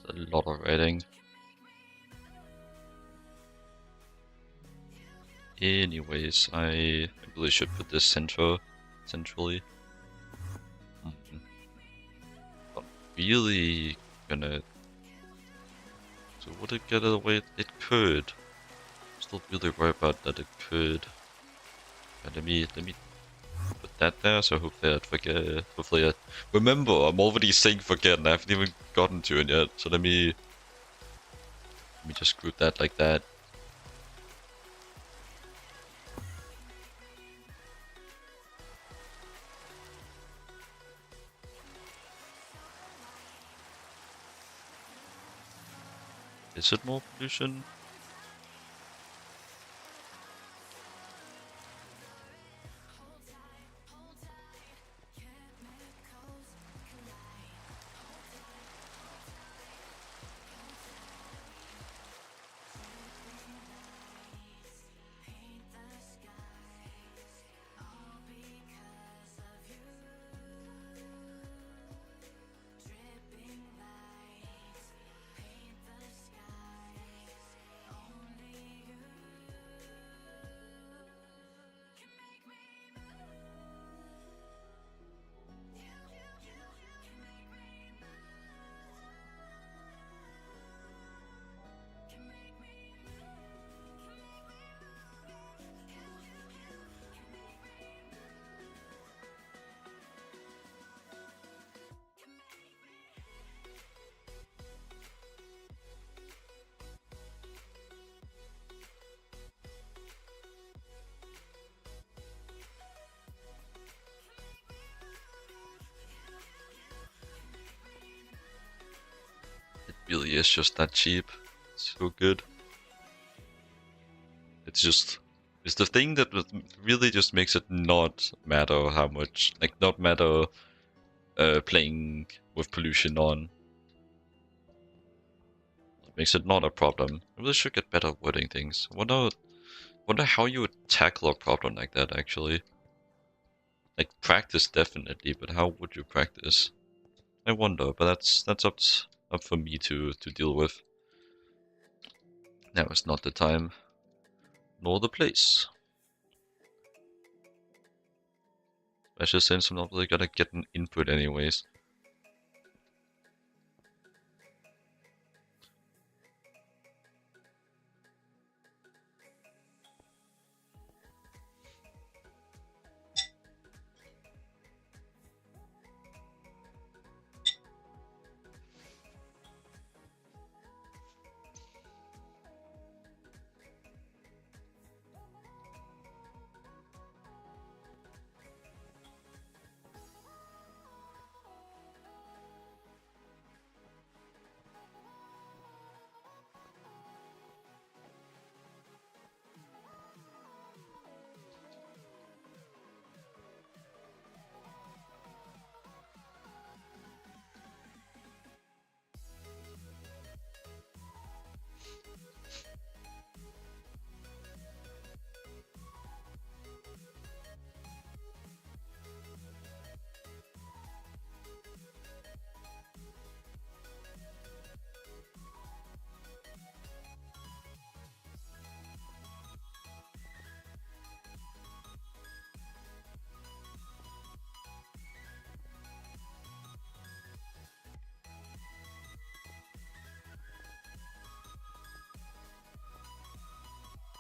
A lot of writing. Anyways, I really should put this centrally. Not really gonna. So would it get away? It could. Still really worried about that it could. But let me put that there. So hopefully I'd forget. Hopefully I remember. I'm already saying forget, and I haven't even gotten to it yet. So let me just group that like that. Is it more pollution? Really is just that cheap. It's so good. It's the thing that really just makes it not matter how much, like not matter playing with pollution on. It makes it not a problem. I really should get better at wording things. Wonder how you would tackle a problem like that actually. Like practice definitely, but how would you practice? I wonder, but that's up for me to deal with. Now is not the time, nor the place. Especially since I'm not really gonna get an input anyways.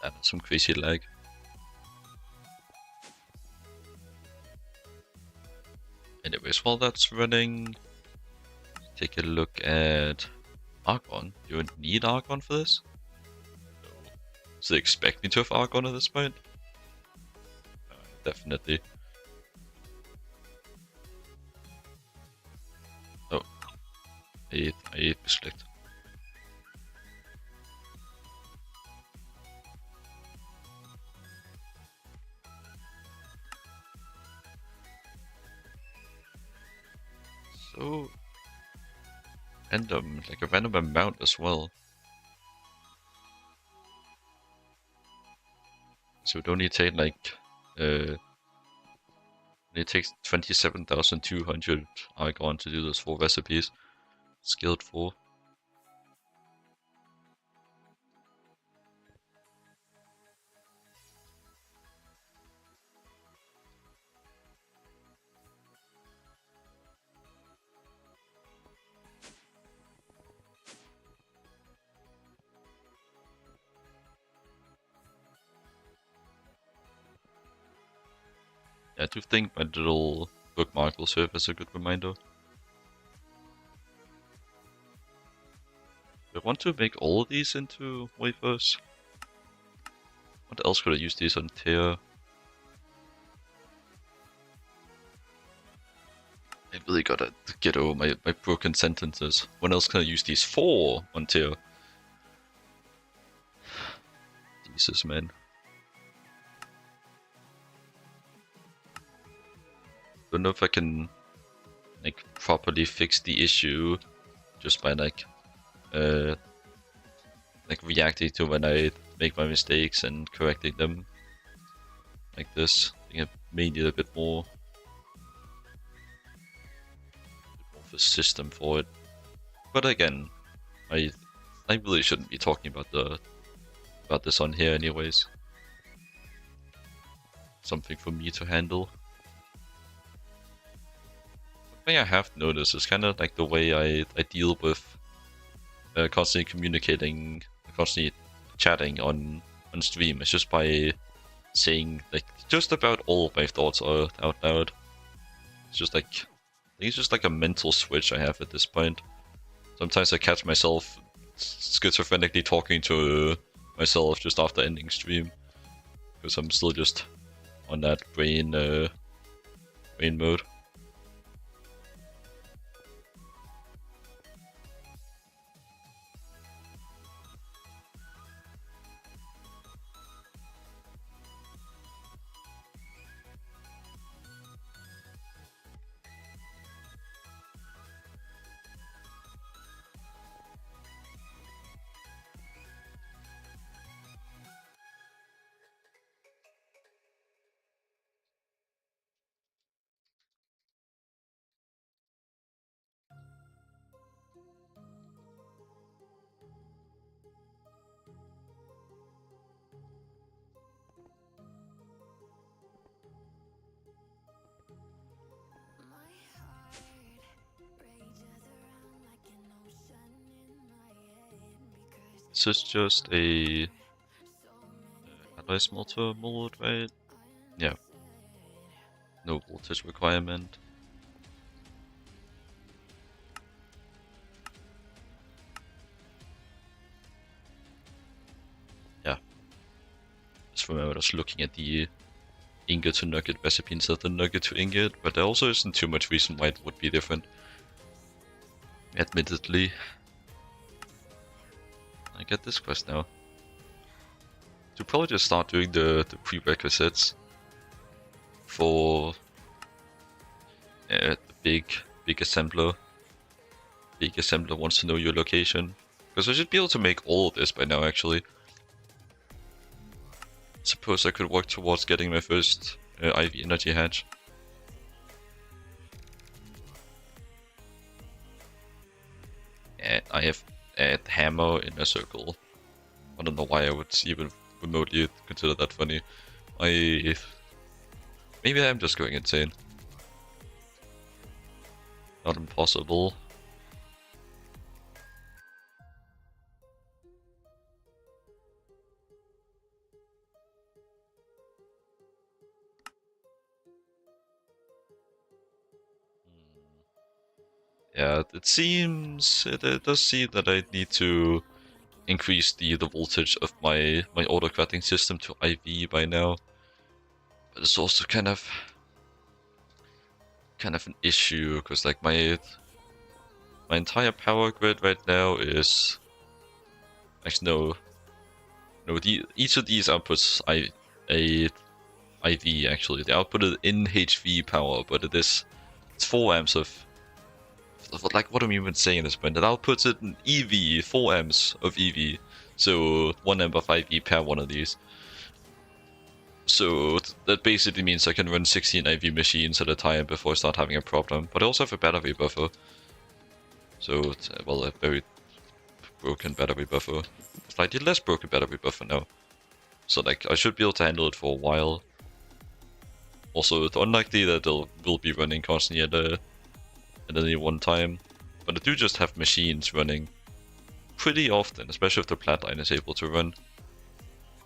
That is some crazy lag. Anyways, while that's running, take a look at Argon. Do you need Argon for this? No. Does it expect me to have Argon at this point? Definitely. Oh. I misclicked. So random, like a random amount as well. So it only take like it takes 27,200 Argon to do those 4 recipes. Skilled 4. I do think my little bookmark will serve as a good reminder. I want to make all of these into wafers. What else could I use these on tier? I really gotta get over my broken sentences. What else can I use these for on tier? Jesus, man. Don't know if I can like properly fix the issue just by like reacting to when I make my mistakes and correcting them like this. I think I may need a bit more of a system for it. But again, I really shouldn't be talking about this on here anyways. Something for me to handle. One thing I have noticed is kind of like the way I deal with constantly communicating, constantly chatting on stream. It's just by saying like just about all of my thoughts out loud. It's just like, I think it's just like a mental switch I have at this point. Sometimes I catch myself schizophrenically talking to myself just after ending stream, because I'm still just on that brain mode. This is just a alloy smelter mold, right? Yeah. No voltage requirement. Yeah. Just remember just looking at the ingot to nugget recipe instead of the nugget to ingot, but there also isn't too much reason why it would be different. Admittedly. I get this quest now. To probably just start doing the prerequisites for the big assembler. Big assembler wants to know your location. Because I should be able to make all of this by now, actually. Suppose I could work towards getting my first IV energy hatch. And I have a hammer in a circle. I don't know why I would even remotely consider that funny. Maybe I'm just going insane. Not impossible. Yeah, it does seem that I need to increase the voltage of my auto cutting system to IV by now. But it's also kind of an issue because like my entire power grid right now is actually each of these outputs a IV actually. They outputted in HV power, but it's 4 amps of like what am I even saying at this point? It outputs it in EV, 4 amps of EV. So 1 amp of IV per one of these. So that basically means I can run 16 IV machines at a time before I start having a problem. But I also have a battery buffer. So it's, well, a very broken battery buffer. Slightly less broken battery buffer now. So like I should be able to handle it for a while. Also, it's unlikely that will be running constantly at any one time. But I do just have machines running pretty often, especially if the flatline is able to run.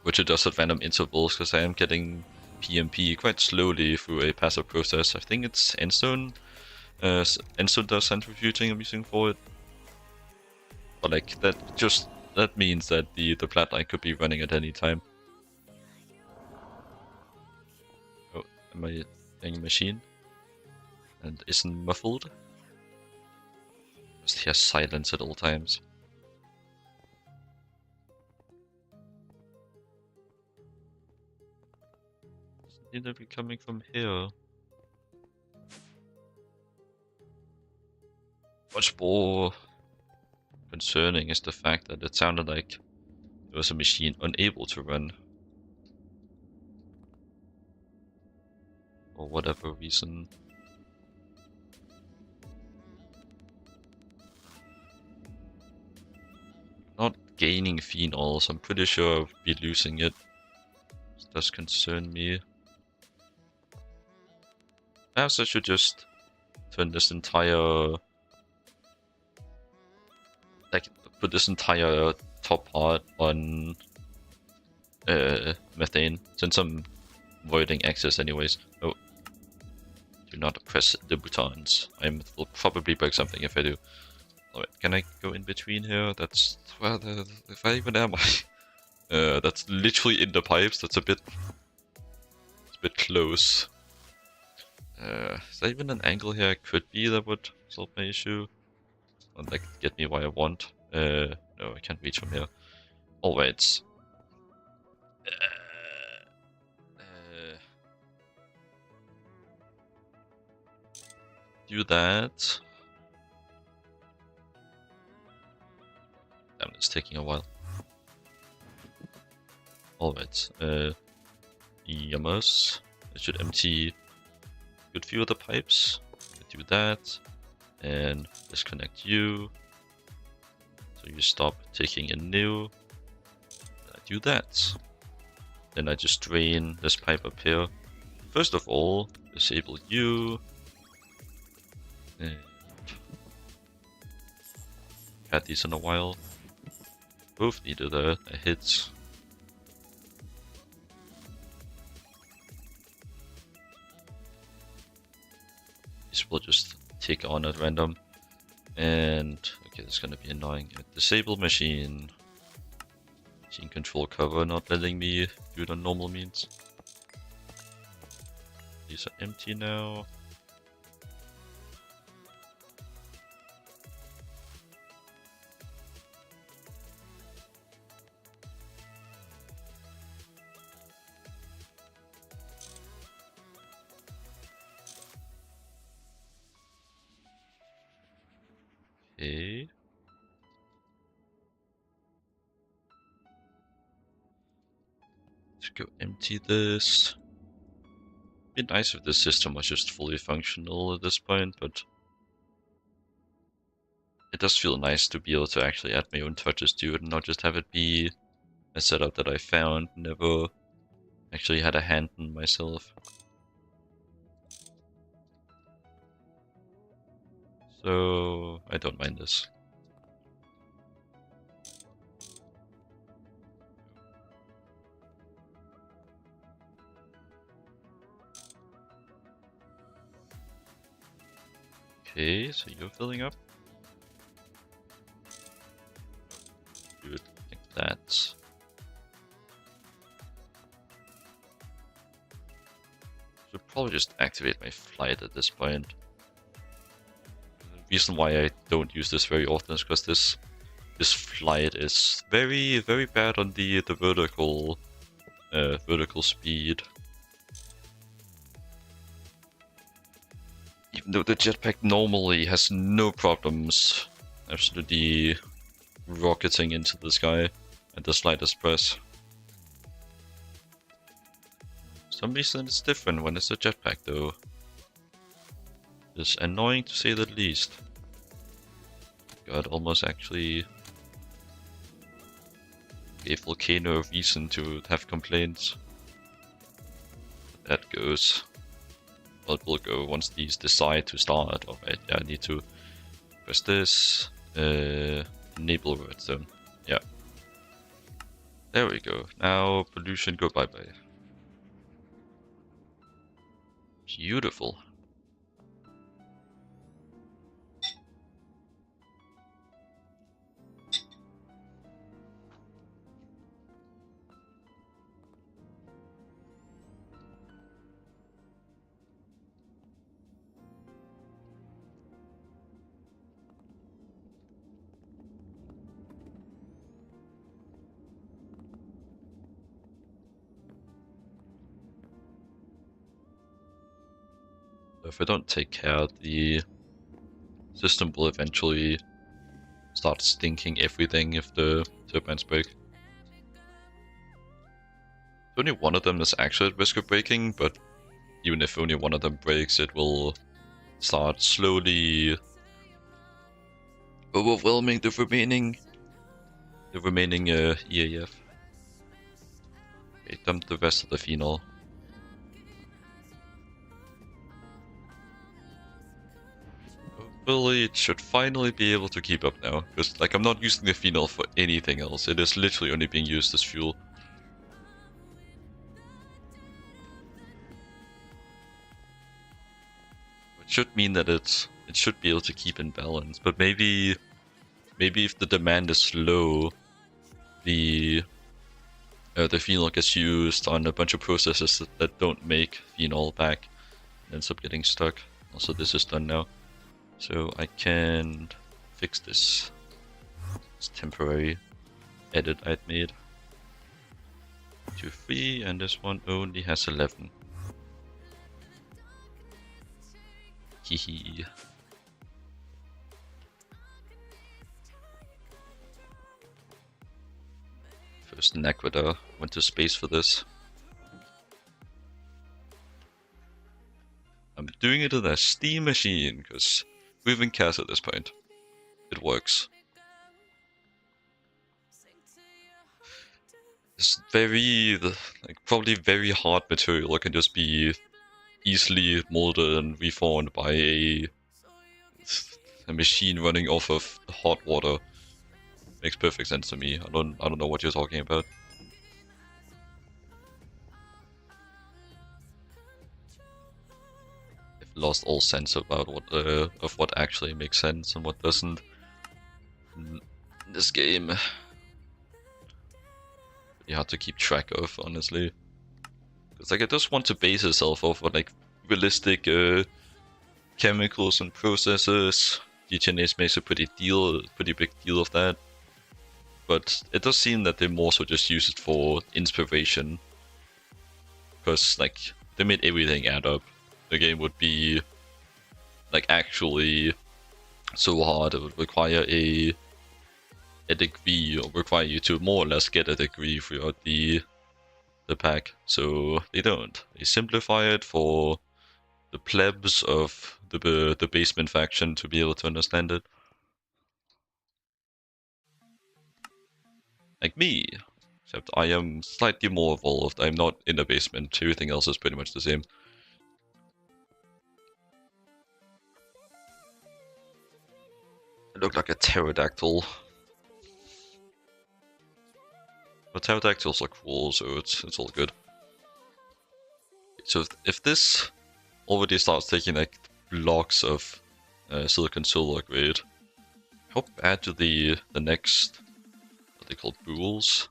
Which it does at random intervals, because I am getting PMP quite slowly through a passive process. I think it's Endstone. Endstone does centrifuging I'm using for it. But like, that means that the flatline could be running at any time. Oh, am I playing a machine? And isn't muffled? Just hear silence at all times. Seem to be coming from here. Much more concerning is the fact that it sounded like there was a machine unable to run. For whatever reason. Not gaining phenol, so I'm pretty sure I'll be losing it. This does concern me. Perhaps I should just turn this entire... like, put this entire top part on methane, since I'm avoiding access anyways. Oh. Do not press the buttons. I will probably break something if I do. Alright, can I go in between here? That's... well, if I even am, that's literally in the pipes. That's a bit... it's a bit close. Is there even an angle here I could be that would solve my issue? Or like get me what I want? No, I can't reach from here. Alright. Do that. Damn, it's taking a while. Alright. Yummers. I should empty a good few of the pipes. Do that. And disconnect you. So you stop taking in new. I do that. Then I just drain this pipe up here. First of all, disable you. And had these in a while. Both needed a hit. These will just tick on at random. And okay, that's gonna be annoying. Disable machine. Machine control cover not letting me do it on normal means. These are empty now. Okay. Let's go empty this. It'd be nice if this system was just fully functional at this point, but it does feel nice to be able to actually add my own touches to it and not just have it be a setup that I found, never actually had a hand in myself. So I don't mind this. Okay, so you're filling up. Do it like that. Should probably just activate my flight at this point. The reason why I don't use this very often is because this flight is very bad on the vertical speed. Even though the jetpack normally has no problems absolutely rocketing into the sky at the slightest press. For some reason it's different when it's a jetpack though. It's annoying to say the least. God, almost actually gave Volcano a reason to have complaints. That goes. Well, it will go once these decide to start. Alright, yeah, I need to press this. Enable redstone. Yeah. There we go. Now pollution, go bye-bye. Beautiful. If I don't take care, the system will eventually start stinking everything if the turbines break. Only one of them is actually at risk of breaking, but even if only one of them breaks, it will start slowly overwhelming the remaining EAF. Okay, dump the rest of the phenol. Hopefully it should finally be able to keep up now, because like I'm not using the phenol for anything else. It is literally only being used as fuel. It should mean that it should be able to keep in balance, but maybe if the demand is low, the phenol gets used on a bunch of processes that don't make phenol back and ends up getting stuck. Also, this is done now, so I can fix this. This temporary edit I'd made. 2, 3, and this one only has 11. Hehe. First Naquadah went to space for this. I'm doing it in a steam machine, because who even cares at this point? It works. It's probably very hard material can just be easily molded and reformed by a machine running off of hot water. Makes perfect sense to me. I don't know what you're talking about. I've lost all sense about what actually makes sense and what doesn't in this game. You have to keep track of, honestly. It's like it does want to base itself off of like realistic chemicals and processes. GTNH makes a pretty big deal of that. But it does seem that they more so just use it for inspiration. Because like they made everything add up. The game would be like actually so hard it would require a degree, or require you to more or less get a degree throughout the pack. So they don't. They simplify it for the plebs of the basement faction to be able to understand it. Like me. Except I am slightly more evolved. I'm not in the basement. Everything else is pretty much the same. I look like a pterodactyl. But pterodactyls are cool, so it's all good. So if this already starts taking like blocks of silicon solar grade. How bad do the next, what they call bools,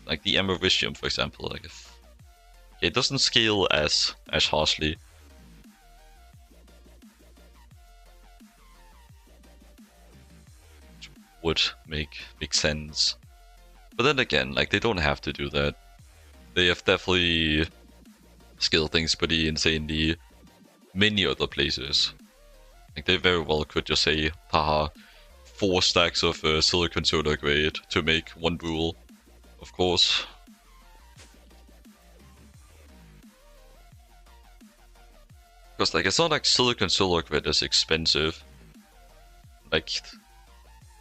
like the Americium, for example, like if it doesn't scale as harshly. Which would make sense. But then again, like they don't have to do that. They have definitely scaled things pretty insanely many other places. Like they very well could just say, haha, 4 stacks of silicon solar grade to make 1 bool. Of course. Because like it's not like silicon solar grade is expensive. Like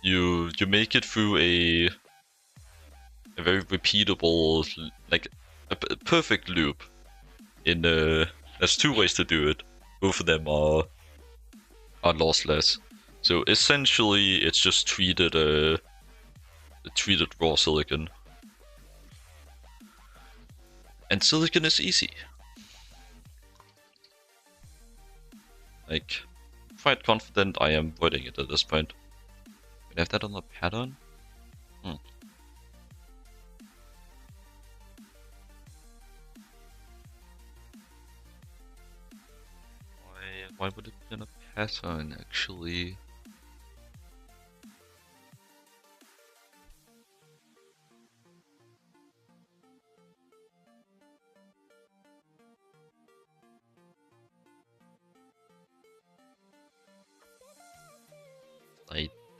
you make it through a very repeatable, like a perfect loop. In there's 2 ways to do it. Both of them are lossless. So essentially, it's just treated raw silicon, and silicon is easy. Like, quite confident I am wording it at this point. Can I have that on the pattern? Why would it be in a pattern, actually?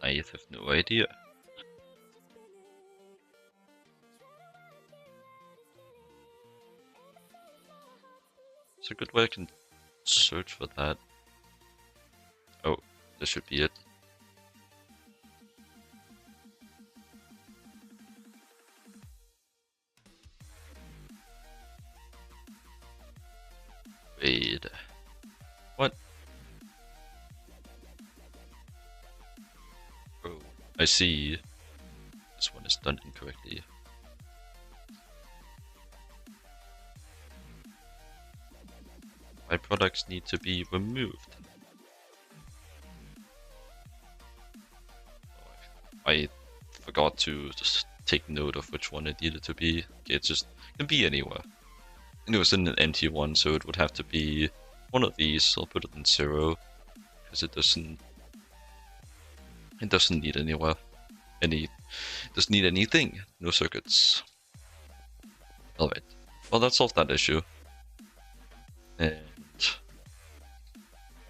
I have no idea. It's a good way I can search for that. Oh, this should be it. Wait. What? Oh, I see. This one is done incorrectly. My products need to be removed. I forgot to just take note of which one it needed to be. Okay, it can be anywhere. And it was in an empty one, so it would have to be one of these. I'll put it in 0 because it doesn't need anywhere. It doesn't need anything. No circuits. Alright. Well, that solved that issue. And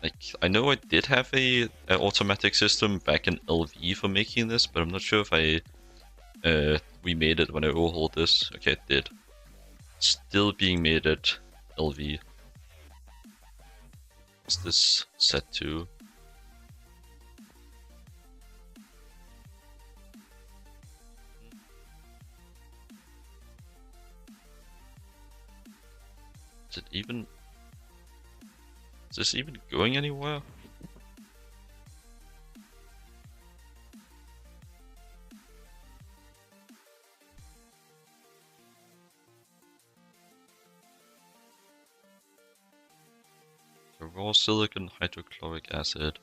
like, I know I did have an automatic system back in LV for making this, but I'm not sure if I remade it when I overhauled this. Okay, it did. Still being made at LV. What's this set to? Is this even going anywhere? The raw silicon hydrochloric acid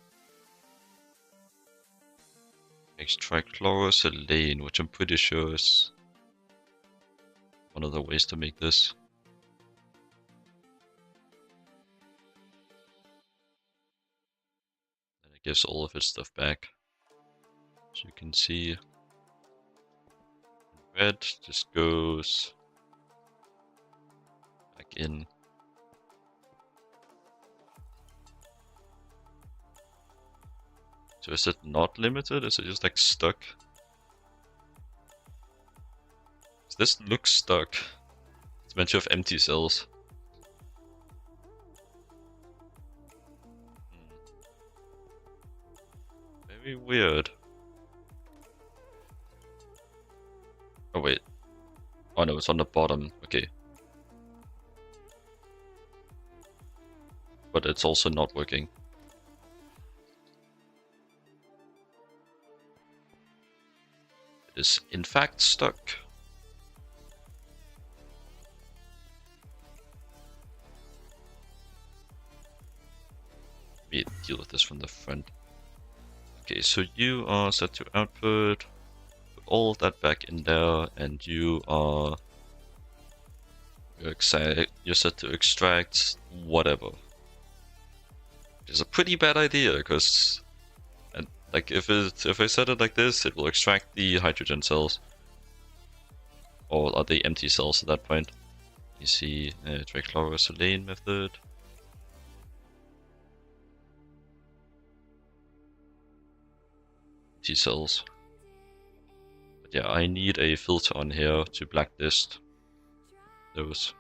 makes trichlorosilane, which I'm pretty sure is one of the ways to make this. And it gives all of its stuff back. So you can see red just goes back in. So is it not limited? Is it just like stuck? This looks stuck. It's meant to have empty cells. Very weird. Oh wait. Oh no, it's on the bottom. Okay. But it's also not working. It is in fact stuck. Wait, deal with this from the front. Okay, so you are set to output. Put all of that back in there, and you are you're set to extract whatever. Which is a pretty bad idea, because like if I set it like this, it will extract the hydrogen cells, or are the empty cells at that point. You see trichlorosilane method. T cells. But yeah, I need a filter on here to blacklist those.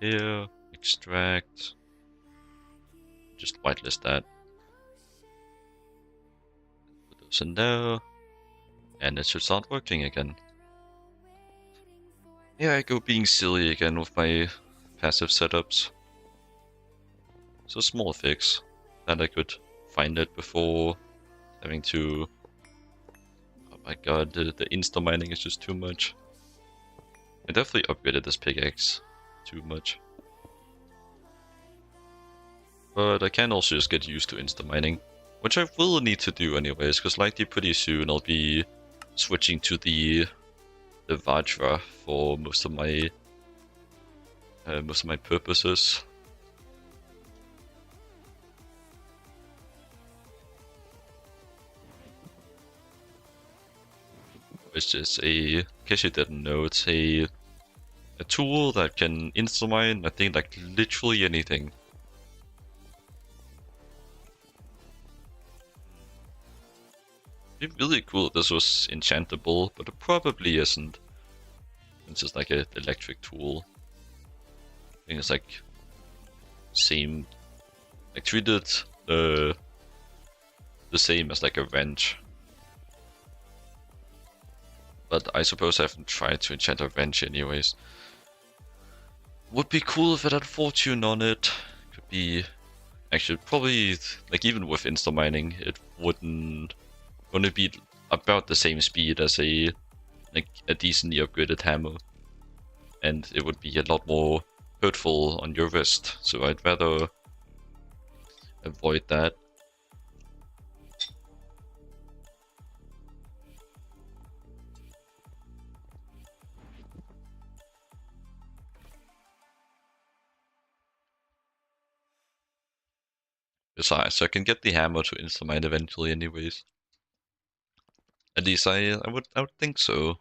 Here, extract. Just whitelist that. Put those in there. And it should start working again. Here I go being silly again with my passive setups. So small fix that I could find it before having to... Oh my god, the insta mining is just too much. I definitely upgraded this pickaxe too much. But I can also just get used to insta mining, which I will need to do anyways, because likely pretty soon I'll be switching to the Vajra for most of my purposes. Which is in case you didn't know, it's a tool that can insta-mine, I think, like literally anything. It'd be really cool if this was enchantable, but it probably isn't. It's just like an electric tool. I think it's like same, like treated the same as like a wrench. But I suppose I haven't tried to enchant a wrench anyways. Would be cool if it had fortune on it. Could be... Actually, probably, like even with insta mining, it wouldn't be about the same speed as a decently upgraded hammer. And it would be a lot more hurtful on your wrist, so I'd rather avoid that. Besides, I can get the hammer to insta-mine eventually anyways. At least I would think so.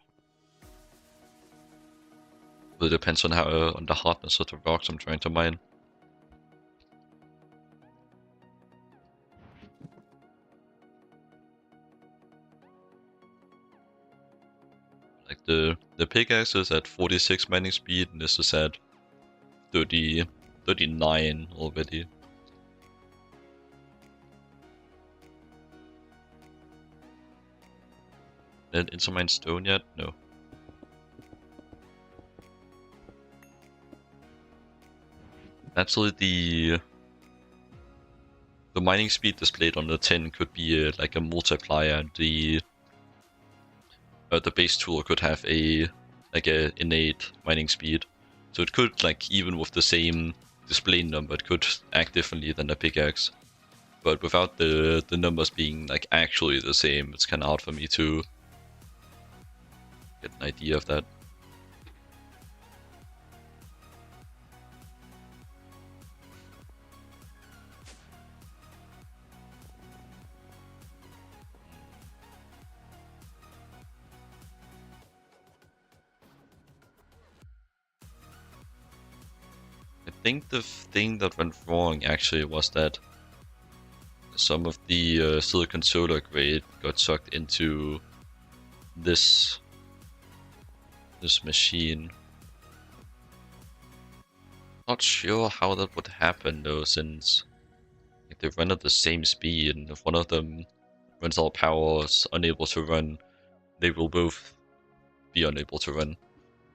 But it depends on on the hardness of the rocks I'm trying to mine. Like the pickaxe is at 46 mining speed, and this is at 39 already. Did it insta-mine stone yet? No. Actually, the mining speed displayed on the tin could be like a multiplier. The base tool could have a innate mining speed, so it could, like, even with the same display number, it could act differently than a pickaxe. But without the numbers being like actually the same, it's kind of hard for me to get an idea of that. I think the thing that went wrong actually was that some of the silicon solar grade got sucked into this machine. Not sure how that would happen though, since they run at the same speed, and if one of them runs out of power or is unable to run, they will both be unable to run.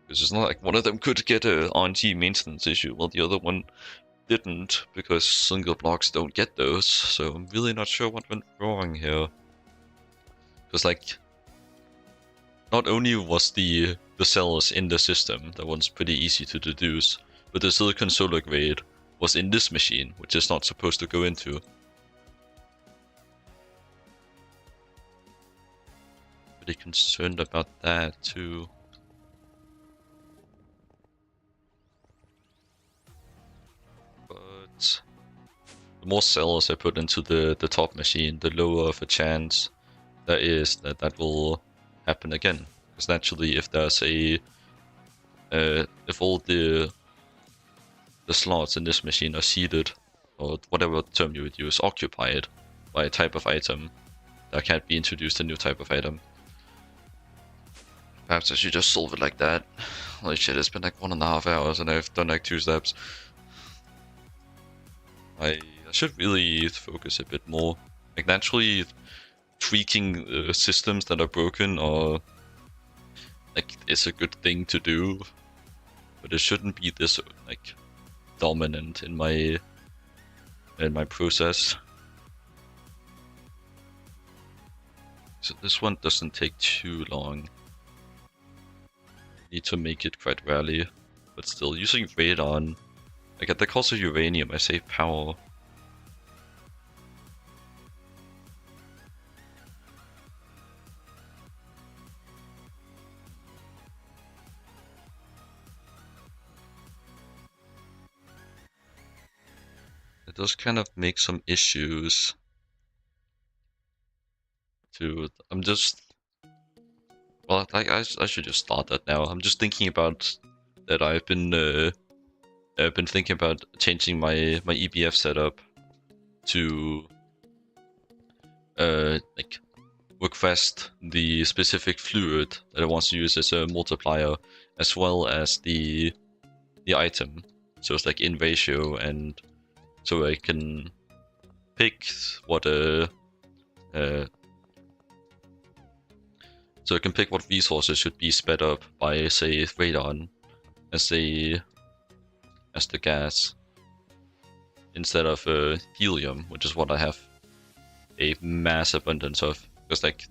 Because it's not like one of them could get a RNG maintenance issue while the other one didn't, because single blocks don't get those, so I'm really not sure what went wrong here. Because, like, not only was the cells in the system, that one's pretty easy to deduce, but the silicon solar grade was in this machine, which is not supposed to go into. Pretty concerned about that too. But the more cells I put into the top machine, the lower of a chance there is that that will happen again. Because naturally, if there's a if all the slots in this machine are seeded, or whatever term you would use, occupied by a type of item, there can't be introduced a new type of item. Perhaps I should just solve it like that. Holy shit, it's been like 1.5 hours and I've done like 2 steps. I should really focus a bit more. Like naturally, tweaking systems that are broken or like it's a good thing to do, but it shouldn't be this like dominant in my process. So this one doesn't take too long. Need to make it quite rarely, but still using radon. Like at the cost of uranium, I save power. It does kind of make some issues. I'm just... Well, I should just start that now. I'm just thinking about that I've been thinking about changing my EBF setup to like request the specific fluid that I want to use as a multiplier, as well as the item. So it's like in ratio, and so I can pick what so I can pick what resources should be sped up by, say, radon as the gas, instead of helium, which is what I have a mass abundance of. Because like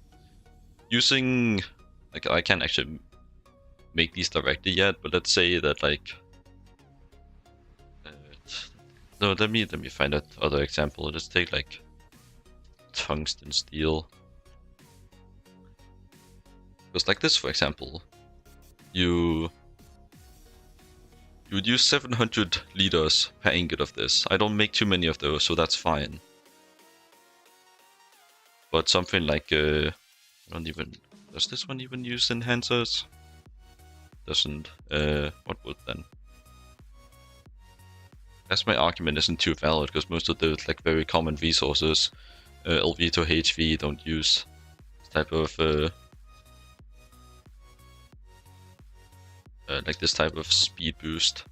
using, like I can't actually make these directly yet, but let's say that like no, let me find that other example. Let's take like tungsten steel. Because like this, for example, you would use 700 liters per ingot of this. I don't make too many of those, so that's fine. But something like I don't even... Does this one even use enhancers? Doesn't. What would then? That's my argument isn't too valid, because most of the like very common resources, LV to HV, don't use this type of like this type of speed boost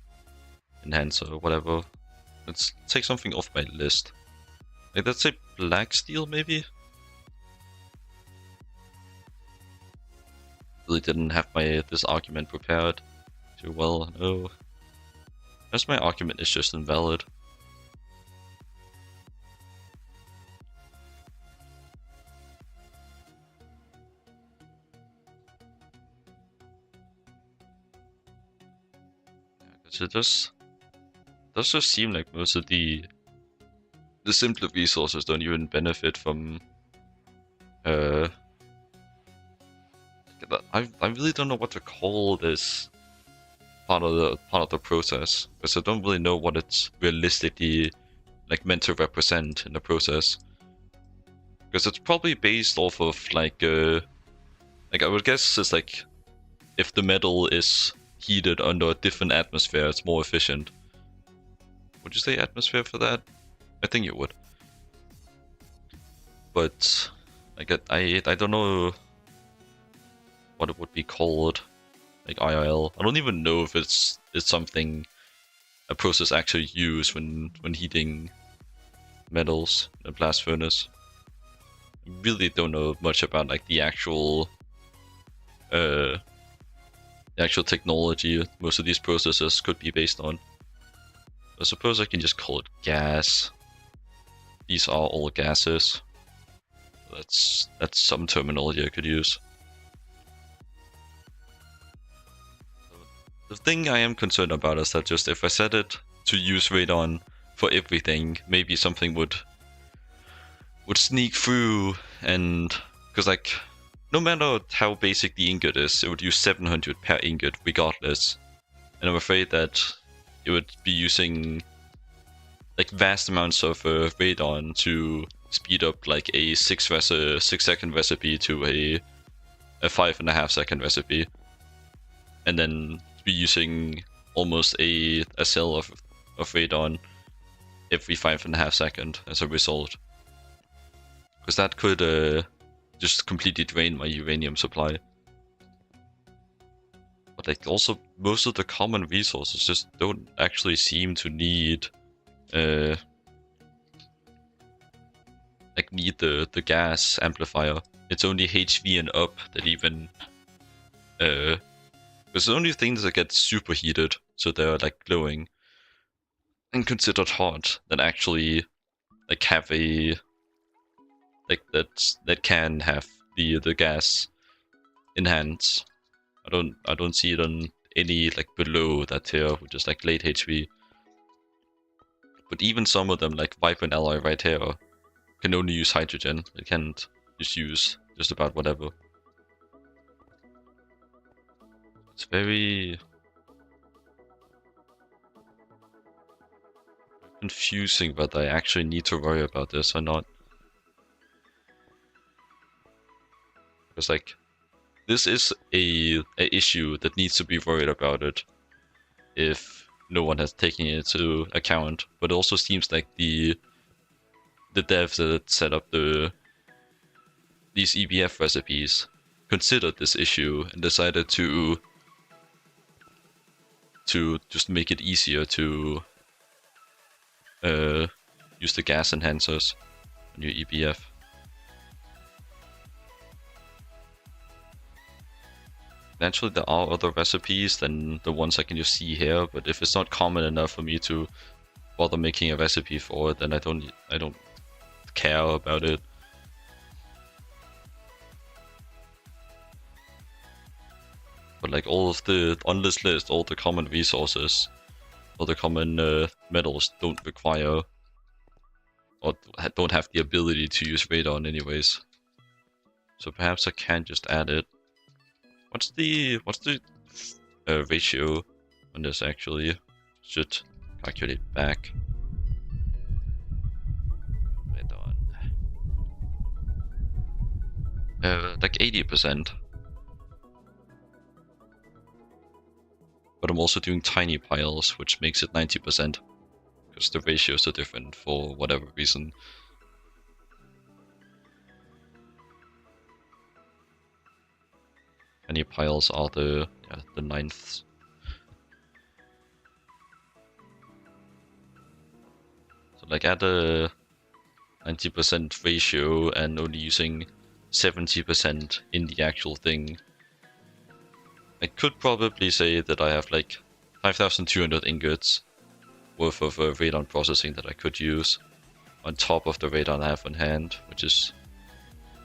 enhancer or whatever. Let's take something off my list. Like let's say black steel maybe? Really didn't have this argument prepared too well, no. As my argument is just invalid. So it does just seem like most of the simpler resources don't even benefit from I really don't know what to call this part of the process, because I don't really know what it's realistically like meant to represent in the process. Because it's probably based off of like I would guess it's like if the metal is heated under a different atmosphere, it's more efficient. Would you say atmosphere for that? I think you would. But like I don't know what it would be called, like IRL. I don't even know if it's something a process actually use when heating metals in a blast furnace. I really don't know much about like the actual technology most of these processes could be based on. I suppose I can just call it gas. These are all gases. That's some terminology I could use. The thing I am concerned about is that just if I set it to use radon for everything, maybe something would sneak through, and because like no matter how basic the ingot is, it would use 700 per ingot regardless, and I'm afraid that it would be using like vast amounts of radon to speed up like a 6-second recipe to a 5.5 second recipe, and then be using almost a cell of radon every 5.5 seconds as a result. Because that could just completely drain my uranium supply. But like also most of the common resources just don't actually seem to need like need the gas amplifier. It's only HV and up that even because the only things that get superheated, so they're like glowing and considered hot, that actually like have a like that can have the gas enhance. I don't see it on any like below that tier, which is like late HV. But even some of them, like Vibrant Alloy right here, can only use hydrogen. It can't just use just about whatever. It's very confusing whether I actually need to worry about this or not. Because like, this is a issue that needs to be worried about it if no one has taken it into account. But it also seems like the devs that set up these EBF recipes considered this issue and decided to just make it easier to use the gas enhancers on your EBF. Naturally, there are other recipes than the ones I can just see here, but if it's not common enough for me to bother making a recipe for it, then I don't care about it. But like all of the on this list, all the common resources, all the common metals don't require or don't have the ability to use radon anyways. So perhaps I can just add it. What's the ratio on this actually? Should calculate back. Radon. Like 80%. But I'm also doing tiny piles, which makes it 90%. Because the ratios are different for whatever reason. Tiny piles are the ninths. So like at a 90% ratio and only using 70% in the actual thing, I could probably say that I have like 5,200 ingots worth of radon processing that I could use on top of the radon I have on hand, which is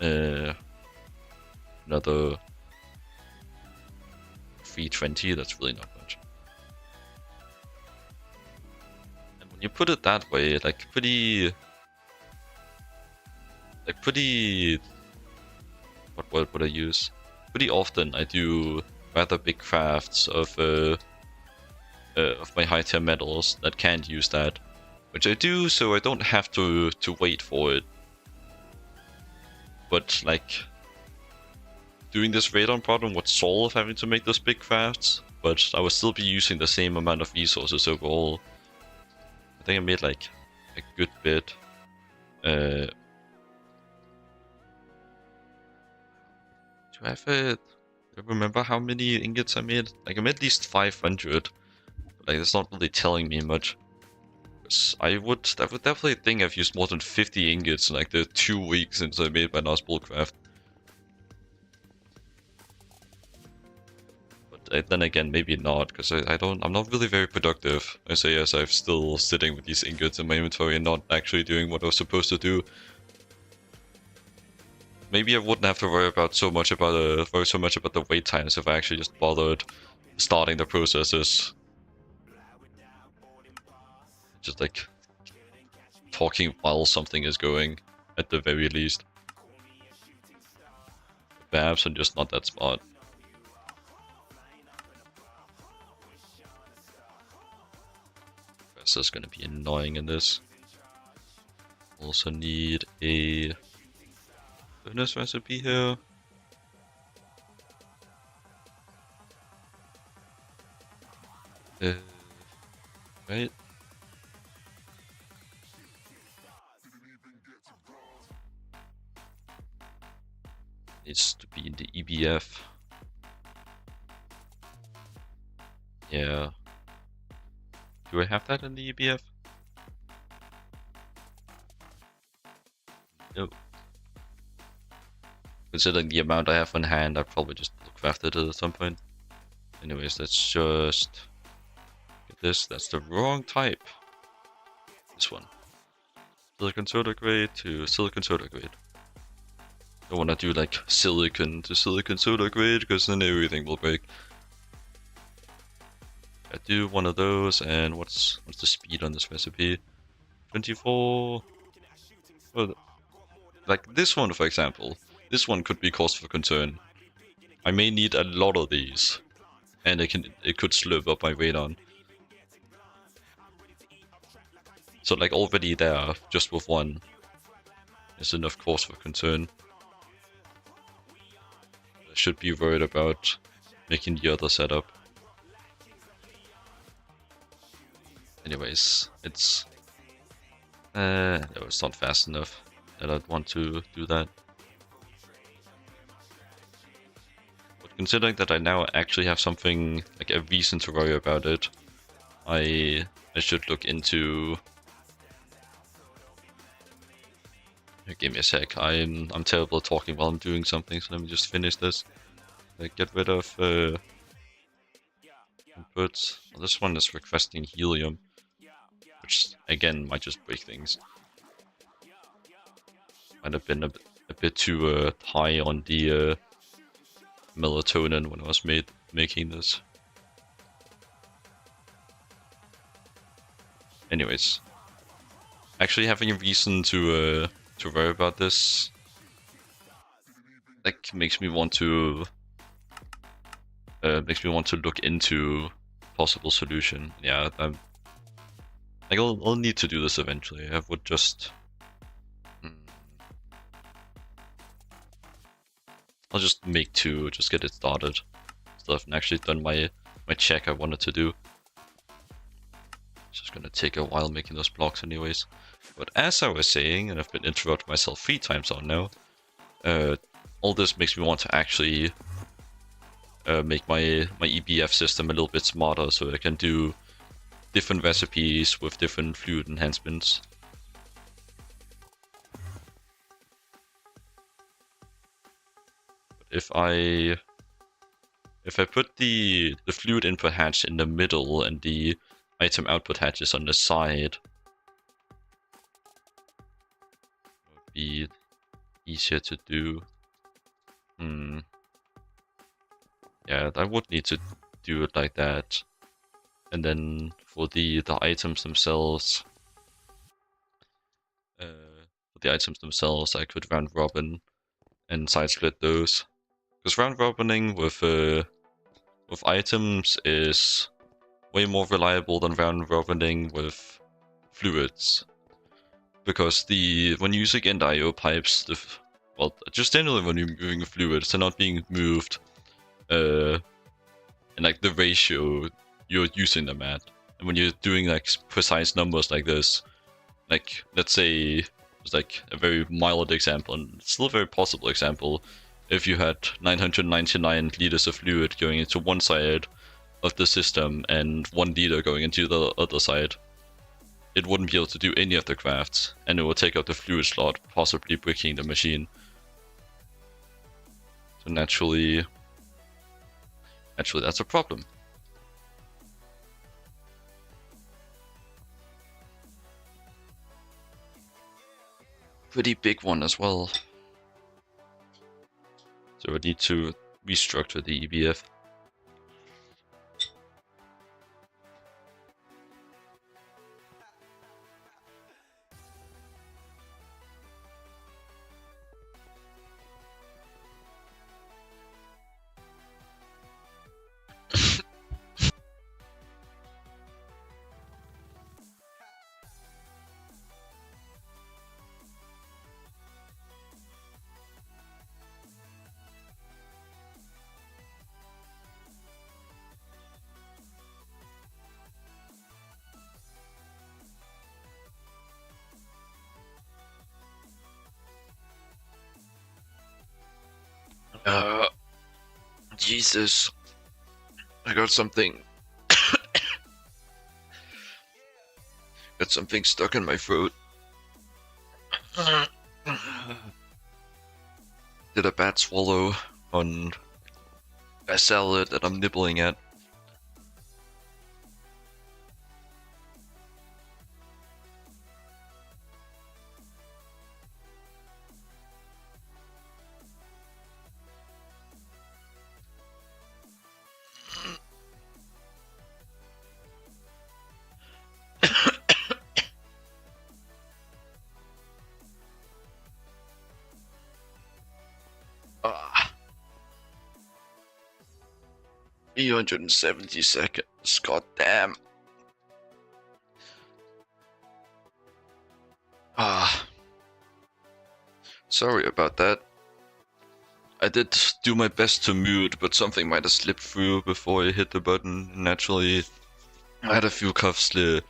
another 320. That's really not much. And when you put it that way, like pretty what word would I use? Pretty often I do rather big crafts of my high tier metals that can't use that, which I do so I don't have to wait for it. But like doing this radon problem would solve having to make those big crafts, but I would still be using the same amount of resources overall. I think I made like a good bit. Do I have it? Do I remember how many ingots I made? Like I made at least 500. Like that's not really telling me much. I would definitely think I've used more than 50 ingots in like the 2 weeks since I made my last bullcraft. But then again, maybe not, because I'm not really very productive. I say as I'm still sitting with these ingots in my inventory and not actually doing what I was supposed to do. Maybe I wouldn't have to worry about so much about the wait times if I actually just bothered starting the processes. just like talking while something is going, at the very least. Perhaps I'm just not that smart. This is gonna be annoying in this. Also need a furnace recipe here. Right? Needs to be in the EBF. Yeah. Do I have that in the EBF? Nope. Considering the amount I have on hand, I probably just crafted it at some point. Anyways, let's just get this. That's the wrong type. This one. Silicon soda grade to silicon soda grade. I don't want to do like silicon to silicon soda grade because then everything will break. I do one of those, and what's the speed on this recipe? 24. Well, like this one, for example. This one could be cause for concern. I may need a lot of these, and it could slurp up my radon. So like already there, just with one, is enough cause for concern. I should be worried about making the other setup. Anyways, it's no, it's not fast enough that I'd want to do that. But considering that I now actually have something, like a reason to worry about it, I should look into... Give me a sec, I'm terrible at talking while I'm doing something, so let me just finish this. Get rid of inputs. Well, this one is requesting helium, which again might just break things. Might have been a bit too high on the melatonin when I was making this. Anyways, actually having a reason to worry about this, like, makes me want to look into possible solution. Yeah, I'll need to do this eventually. I would just I'll just make two, just get it started. Still haven't actually done my check I wanted to do. It's just gonna take a while making those blocks anyways. But as I was saying, and I've been interrupting myself 3 times on now, all this makes me want to actually make my EBF system a little bit smarter, so I can do different recipes with different fluid enhancements. If I put the fluid input hatch in the middle and the item output hatches on the side, it would be easier to do. Yeah, I would need to do it like that. And then for the items themselves, I could round robin and side split those. Because round robining with items is way more reliable than round robining with fluids. Because when using end IO pipes, well, just generally when you're moving fluids, they're not being moved in like the ratio you're using them at. And when you're doing like precise numbers like this, like let's say it's like a very mild example, and still a very possible example, if you had 999 liters of fluid going into one side of the system and 1 liter going into the other side, it wouldn't be able to do any of the crafts, and it would take up the fluid slot, possibly breaking the machine. So naturally that's a problem. Pretty big one as well. So I need to restructure the EBF. Jesus. I got something. Got something stuck in my throat. Did a bad swallow on a salad that I'm nibbling at. Ah. 370 seconds, god damn. Ah. Sorry about that. I did do my best to mute, but something might have slipped through before I hit the button. Naturally, I had a few coughs a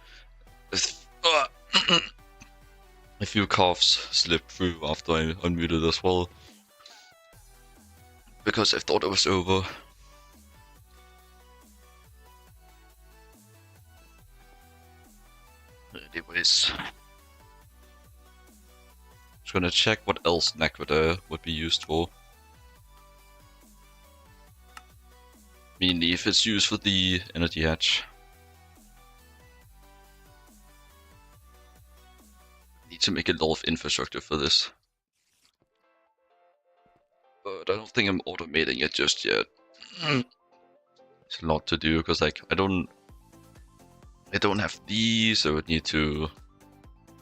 few coughs slipped through after I unmuted as well. Because I thought it was over. Anyways. Just gonna check what else Naquadah would be used for. Mainly if it's used for the energy hatch. Need to make a lot of infrastructure for this. But I don't think I'm automating it just yet. It's a lot to do because like I don't have these. I would need to.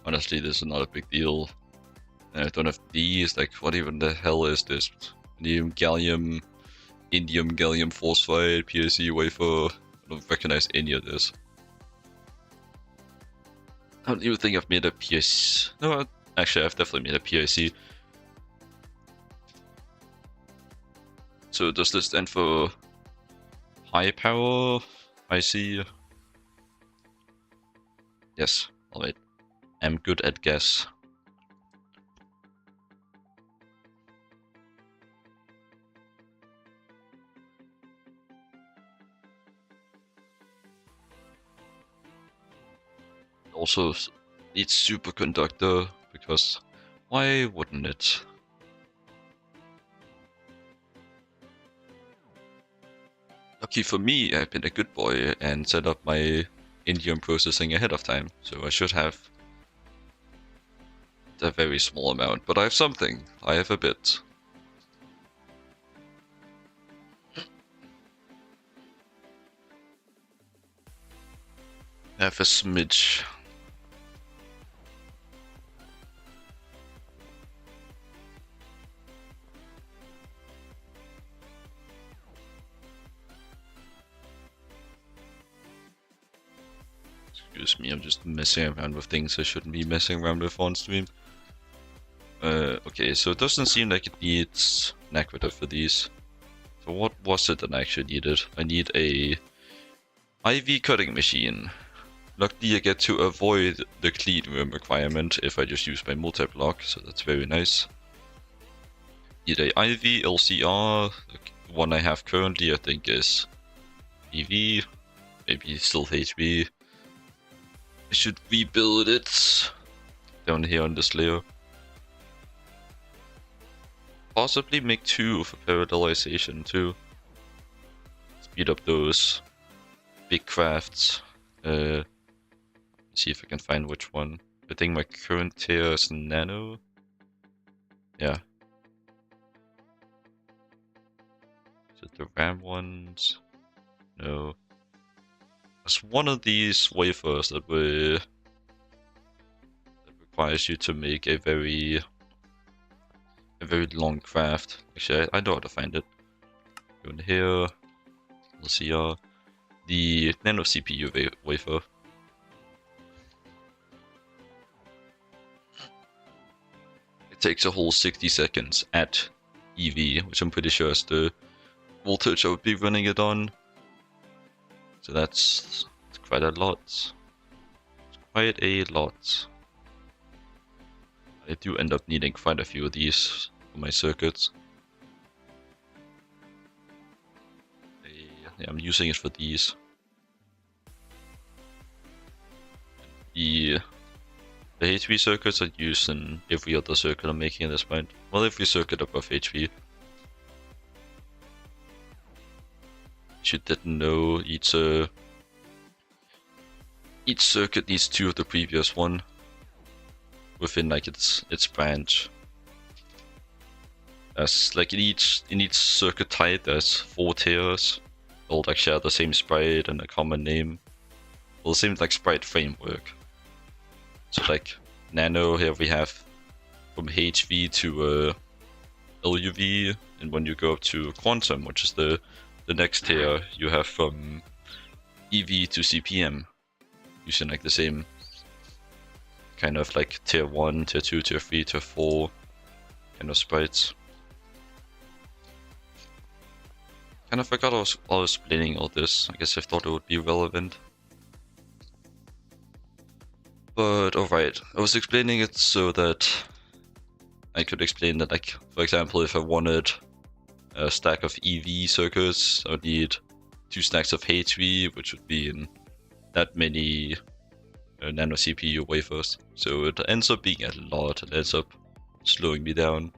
Honestly, this is not a big deal. And I don't have these. Like, what even the hell is this? Indium gallium phosphide, PSE wafer. I don't recognize any of this. I don't even think I've made a PSC. No, actually, I've definitely made a PIC. So does this stand for high power IC? Yes, alright. I'm good at guess. Also needs superconductor, because why wouldn't it? Lucky for me, I've been a good boy and set up my indium processing ahead of time, so I should have a very small amount, but I have something. I have a bit. I have a smidge. Excuse me, I'm just messing around with things I shouldn't be messing around with on stream. Okay, so it doesn't seem like it needs Naquadah for these. So what was it that I actually needed? I need a IV cutting machine. Luckily I get to avoid the clean room requirement if I just use my multi-block, so that's very nice. Need a IV LCR, the one I have currently I think is EV, maybe still HV. I should rebuild it down here on this layer. Possibly make 2 for parallelization too. Speed up those big crafts. See if I can find which one. I think my current tier is nano. Yeah. Is it the RAM ones? No. There's one of these wafers that requires you to make a very long craft. Actually, I know how to find it. Go in here. LCR. The nano CPU wafer. It takes a whole 60 seconds at EV, which I'm pretty sure is the voltage I would be running it on. So that's quite a lot. It's quite a lot. I do end up needing quite a few of these for my circuits. yeah, I'm using it for these. The HV circuits are used in every other circuit I'm making at this point. Well, every circuit above HV. If you didn't know, each circuit needs 2 of the previous one within like its branch. As like in each circuit type, there's 4 tiers. All like share the same sprite and a common name. Well, the same like sprite framework. So like Nano, here we have from HV to LUV, and when you go up to Quantum, which is the next tier, you have from EV to CPM, using like the same kind of like tier 1, tier 2, tier 3, tier 4 kind of sprites. Kind of forgot I was explaining all this. I guess I thought it would be relevant. But alright, I was explaining it so that I could explain that, like, for example, if I wanted a stack of EV circuits, I would need 2 stacks of HV, which would be in that many nano CPU wafers. So it ends up being a lot, it ends up slowing me down.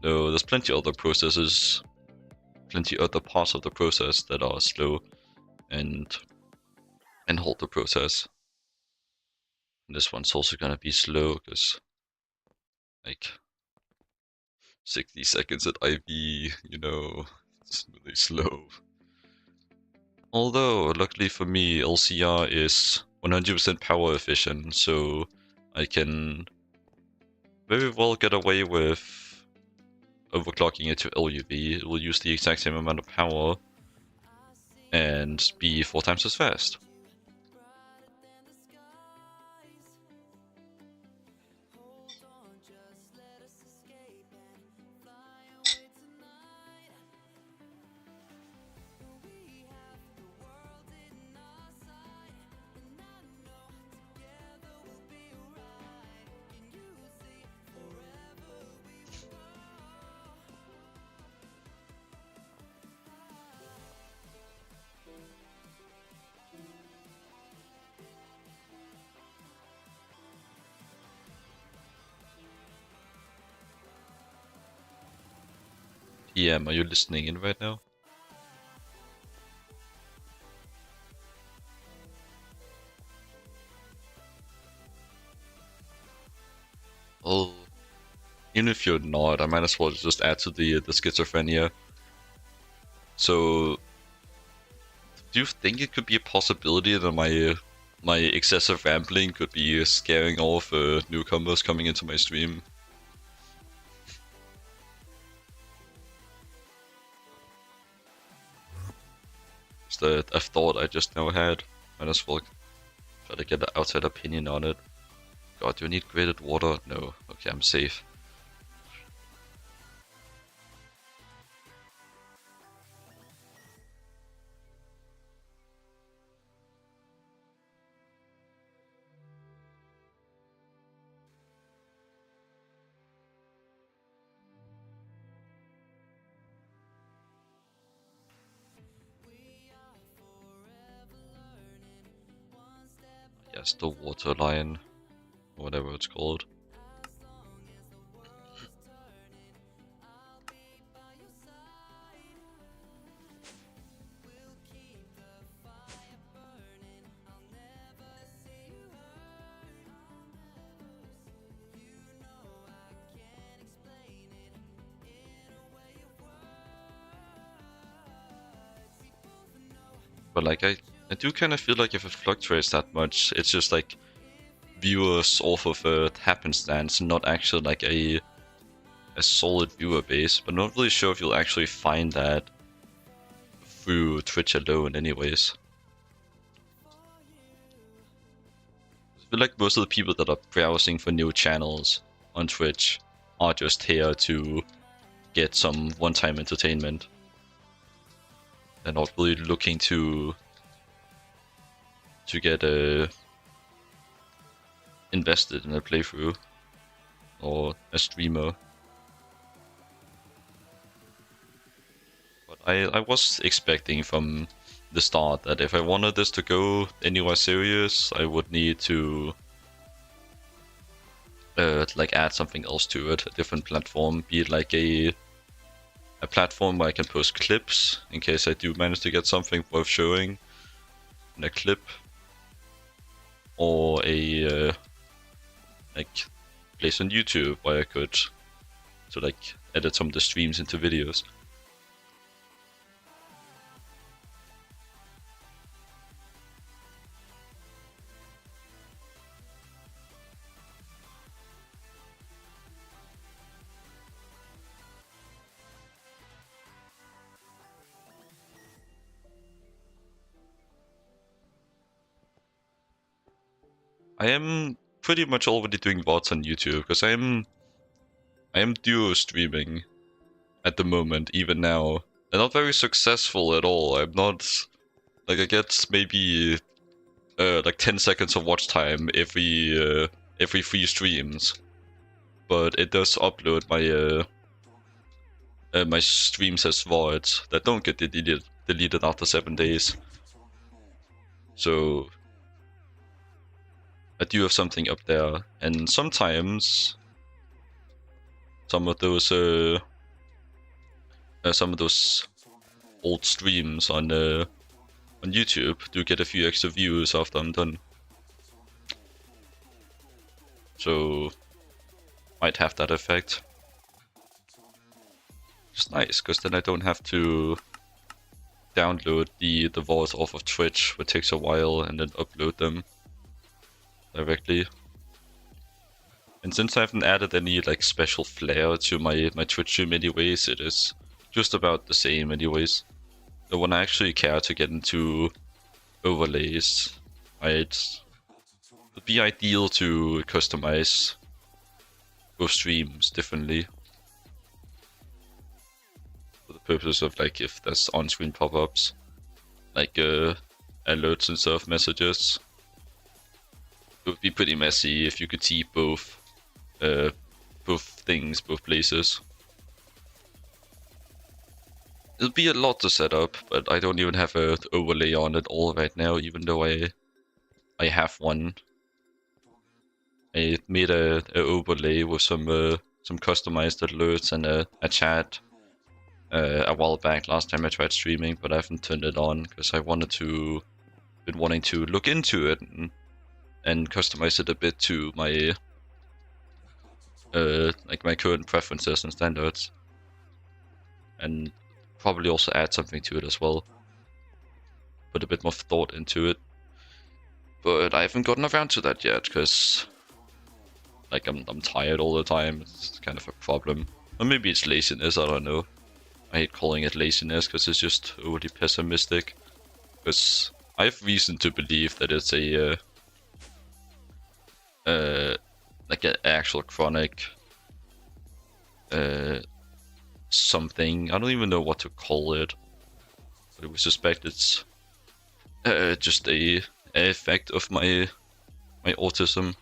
Though there's plenty of other processes, plenty other parts of the process that are slow and hold the process. And this one's also gonna be slow because like 60 seconds at IV, you know, it's really slow. Although, luckily for me, LCR is 100% power efficient, so I can very well get away with overclocking it to LUV. It will use the exact same amount of power and be 4 times as fast. PM, are you listening in right now? Well, even if you're not, I might as well just add to the schizophrenia. So, do you think it could be a possibility that my excessive rambling could be scaring off newcomers coming into my stream? It's a thought I just now had. Might as well try to get an outside opinion on it. God, do I need graded water? No. Okay, I'm safe. Yes, the water line, or whatever it's called. But like I do kind of feel like if it fluctuates that much, it's just like viewers off of a happenstance, not actually like a solid viewer base. But not really sure if you'll actually find that through Twitch alone anyways. I feel like most of the people that are browsing for new channels on Twitch are just here to get some one-time entertainment. They're not really looking to get invested in a playthrough or a streamer. But I was expecting from the start that if I wanted this to go anywhere serious, I would need to like add something else to it, a different platform, be it like a platform where I can post clips in case I do manage to get something worth showing in a clip, or a like place on YouTube where I could like edit some of the streams into videos. I am pretty much already doing VODs on YouTube because I am duo streaming at the moment, even now. I'm not very successful at all. I'm not like, I get maybe like 10 seconds of watch time every 3 streams, but it does upload my streams as VODs that don't get deleted after 7 days. So I do have something up there, and sometimes some of those old streams on YouTube do get a few extra views after I'm done. So might have that effect. It's nice because then I don't have to download the VODs off of Twitch, which takes a while, and then upload them directly. And since I haven't added any like special flair to my Twitch stream anyways, it is just about the same anyways. But when I actually care to get into overlays, it'd be ideal to customize both streams differently. For the purpose of like if there's on-screen pop-ups, like alerts and stuff, messages. It would be pretty messy if you could see both things, both places. It'll be a lot to set up, but I don't even have an overlay on it all right now, even though I have one. I made a overlay with some customized alerts and a chat a while back, last time I tried streaming, but I haven't turned it on because I been wanting to look into it and customize it a bit to my like my current preferences and standards, and probably also add something to it as well. Put a bit more thought into it, but I haven't gotten around to that yet because like I'm tired all the time. It's kind of a problem, or maybe it's laziness. I don't know. I hate calling it laziness because it's just overly pessimistic. Because I have reason to believe that it's a like an actual chronic something. I don't even know what to call it, but I would suspect it's just a effect of my autism.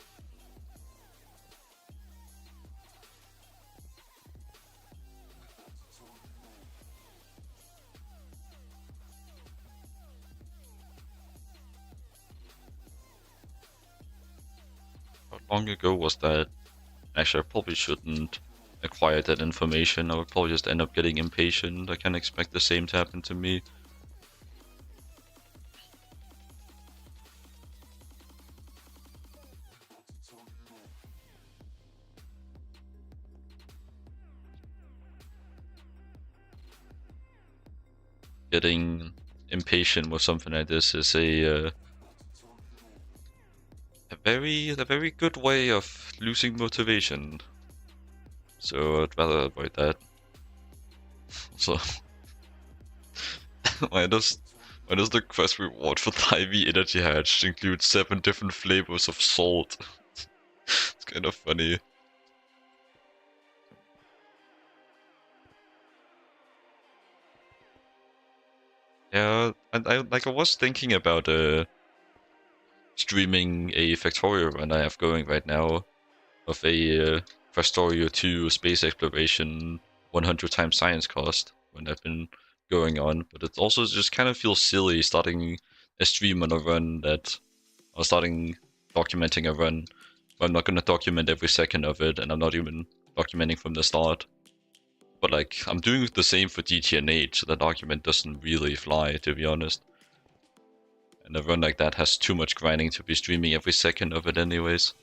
How long ago was that? Actually, I probably shouldn't acquire that information. I would probably just end up getting impatient. I can't expect the same to happen to me. Getting impatient with something like this is a very good way of losing motivation. So I'd rather avoid that. So why does the quest reward for the IV energy hatch include 7 different flavors of salt? It's kind of funny. Yeah, and I was thinking about streaming a Factorio run I have going right now of a Factorio 2 space exploration 100 times science cost when I've been going on, but it also just kind of feels silly starting a stream on a run or starting documenting a run. I'm not gonna document every second of it, and I'm not even documenting from the start. But like, I'm doing the same for GTNH, so that argument doesn't really fly, to be honest. And a run like that has too much grinding to be streaming every second of it anyways.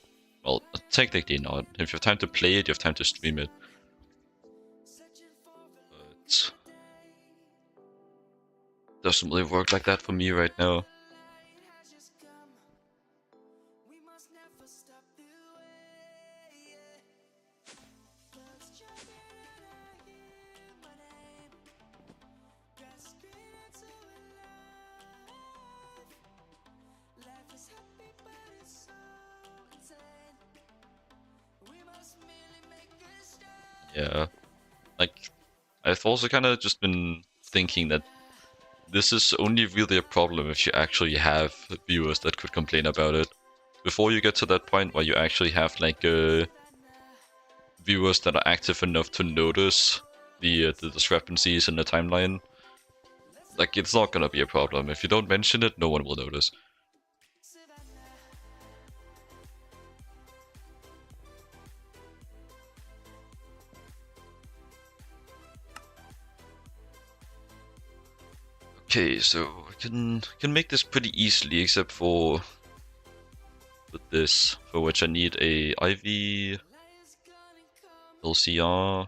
Well, technically not. If you have time to play it, you have time to stream it. But it doesn't really work like that for me right now. Yeah, like, I've also kind of just been thinking that this is only really a problem if you actually have viewers that could complain about it. Before you get to that point where you actually have like viewers that are active enough to notice the discrepancies in the timeline, like, it's not gonna be a problem. If you don't mention it, no one will notice. Okay, so I can make this pretty easily, except for with this, for which I need a IV, LCR,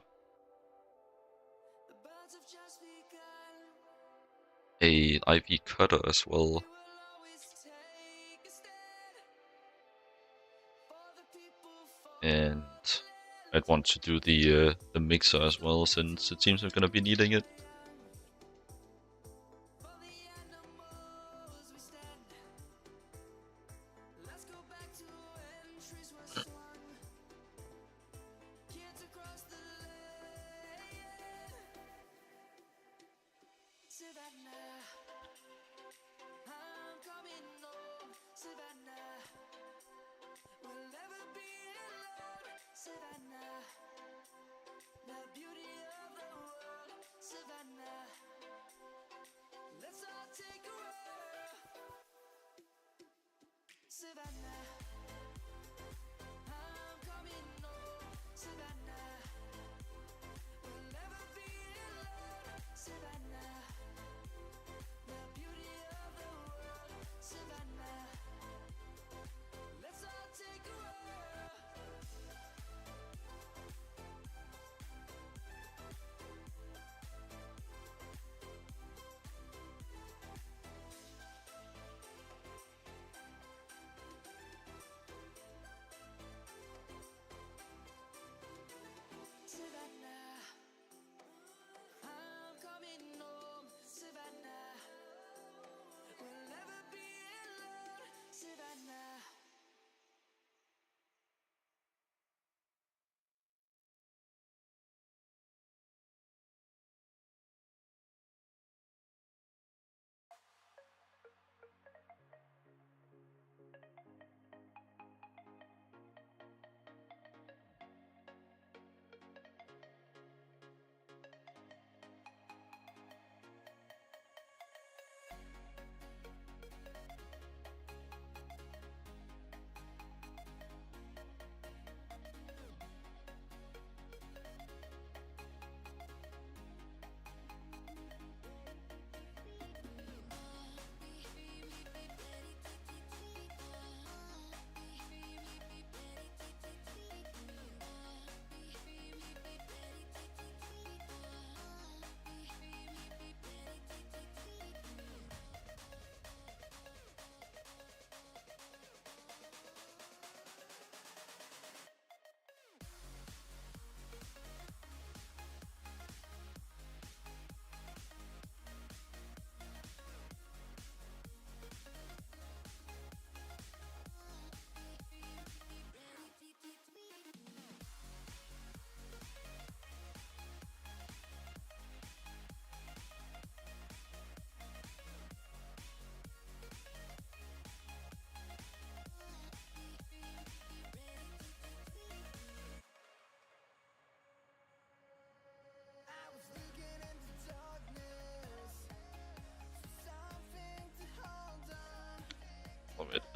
a IV cutter as well. And I'd want to do the mixer as well, since it seems I'm gonna be needing it.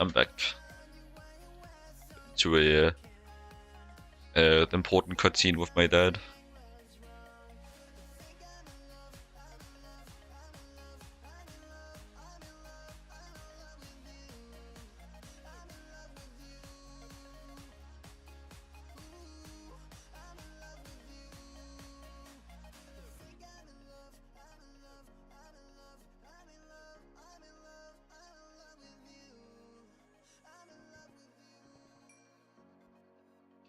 I'm back to a important cutscene with my dad.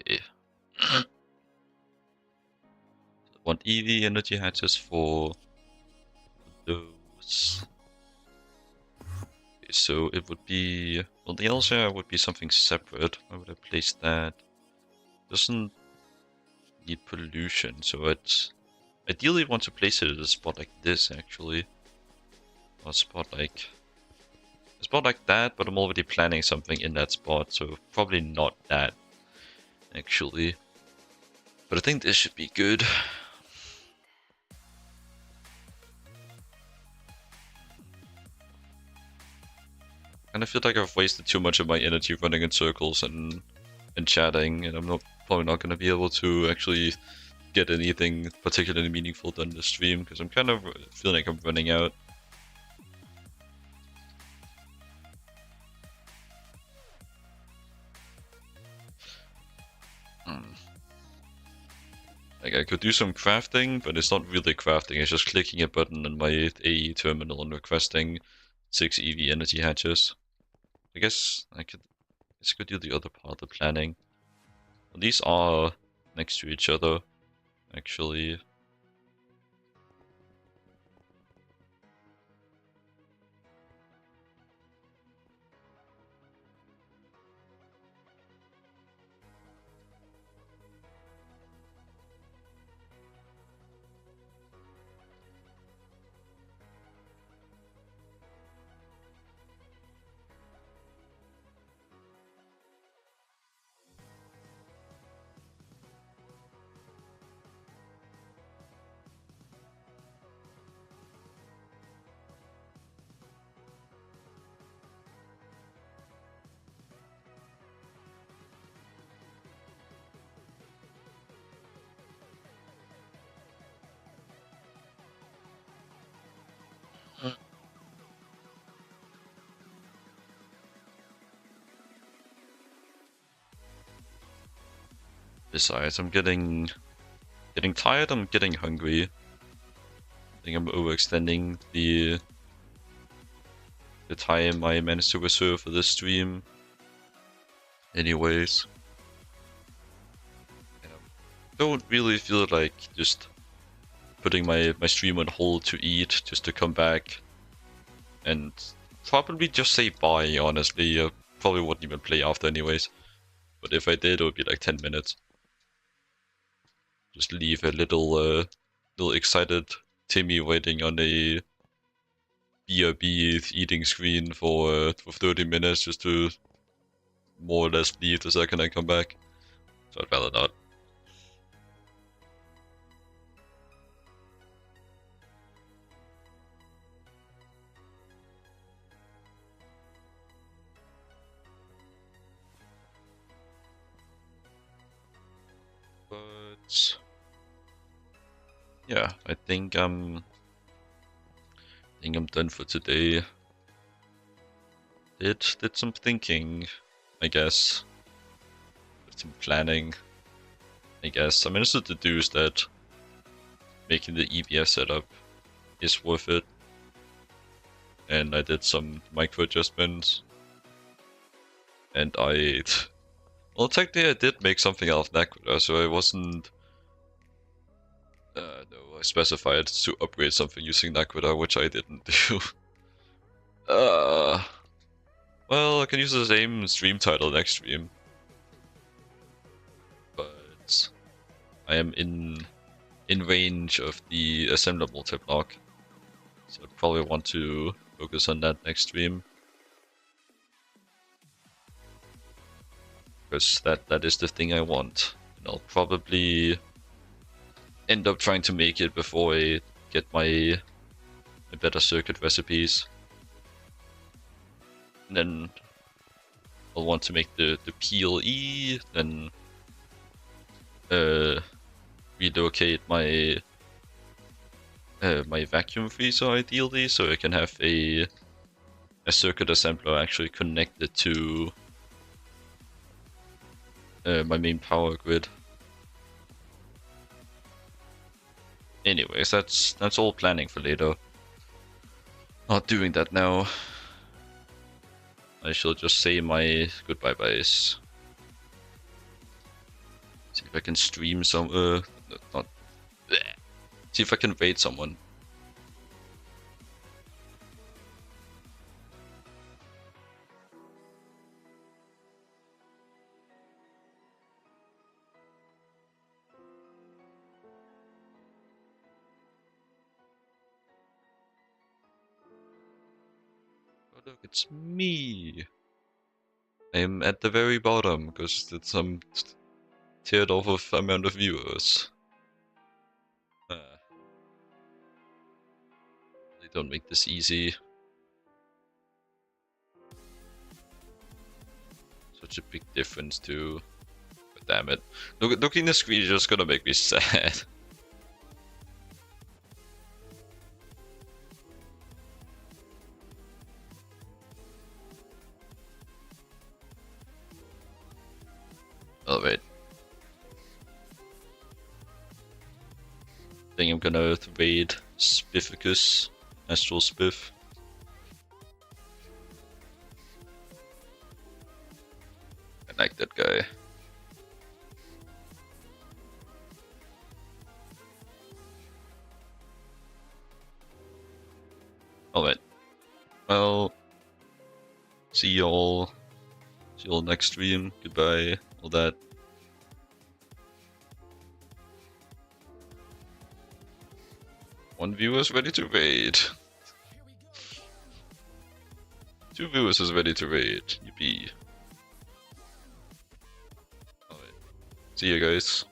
Okay. Want EV energy hatches for those. Okay, so it would be, well, the Elsa would be something separate. Where would I place that? Doesn't need pollution, so I'd ideally want to place it at a spot like this, actually. Or a spot like that, but I'm already planning something in that spot, so probably not that, actually. But I think this should be good. And I feel like I've wasted too much of my energy running in circles and chatting, and I'm probably not going to be able to actually get anything particularly meaningful done this stream, because I'm kind of feeling like I'm running out. Like, I could do some crafting, but it's not really crafting, it's just clicking a button on my AE terminal and requesting 6 EV energy hatches. I guess I could do the other part, the planning. Well, these are next to each other, actually. Besides, I'm getting tired, I'm getting hungry. I think I'm overextending the time I managed to reserve for this stream. Anyways. Don't really feel like just putting my stream on hold to eat, just to come back and probably just say bye, honestly. I probably wouldn't even play after anyways. But if I did, it would be like 10 minutes. Just leave a little excited Timmy waiting on a BRB eating screen for 30 minutes just to more or less leave the second I come back. So I'd rather not. But yeah, I think I'm done for today. Did some thinking, I guess. Did some planning, I guess. I managed to deduce that making the EBS setup is worth it. And I did some micro adjustments. And well, technically I did make something out of Naquadah, so I wasn't... no, I specified to upgrade something using Naquadah, which I didn't do. Well, I can use the same stream title next stream. But I am in range of the assembler multi-block, so I'd probably want to focus on that next stream. Because that is the thing I want. And I'll probably end up trying to make it before I get my better circuit recipes. And then I'll want to make the PLE, then relocate my my vacuum freezer ideally, so I can have a circuit assembler actually connected to my main power grid. Anyways, that's all planning for later. Not doing that now. I shall just say my goodbye byes. See if I can stream some. Not. Bleh. See if I can raid someone. Oh look, it's me. I'm at the very bottom because it's some tiered off of amount of viewers. They don't make this easy. Such a big difference too. But damn it. Looking at the screen is just gonna make me sad. Oh wait. I think I'm gonna raid Spifficus, Astral Spiff. I like that guy. Alright. Well, see y'all. See y'all next stream. Goodbye. All that. One viewer is ready to raid. 2 viewers is ready to raid. Yippee. Alright. See you guys.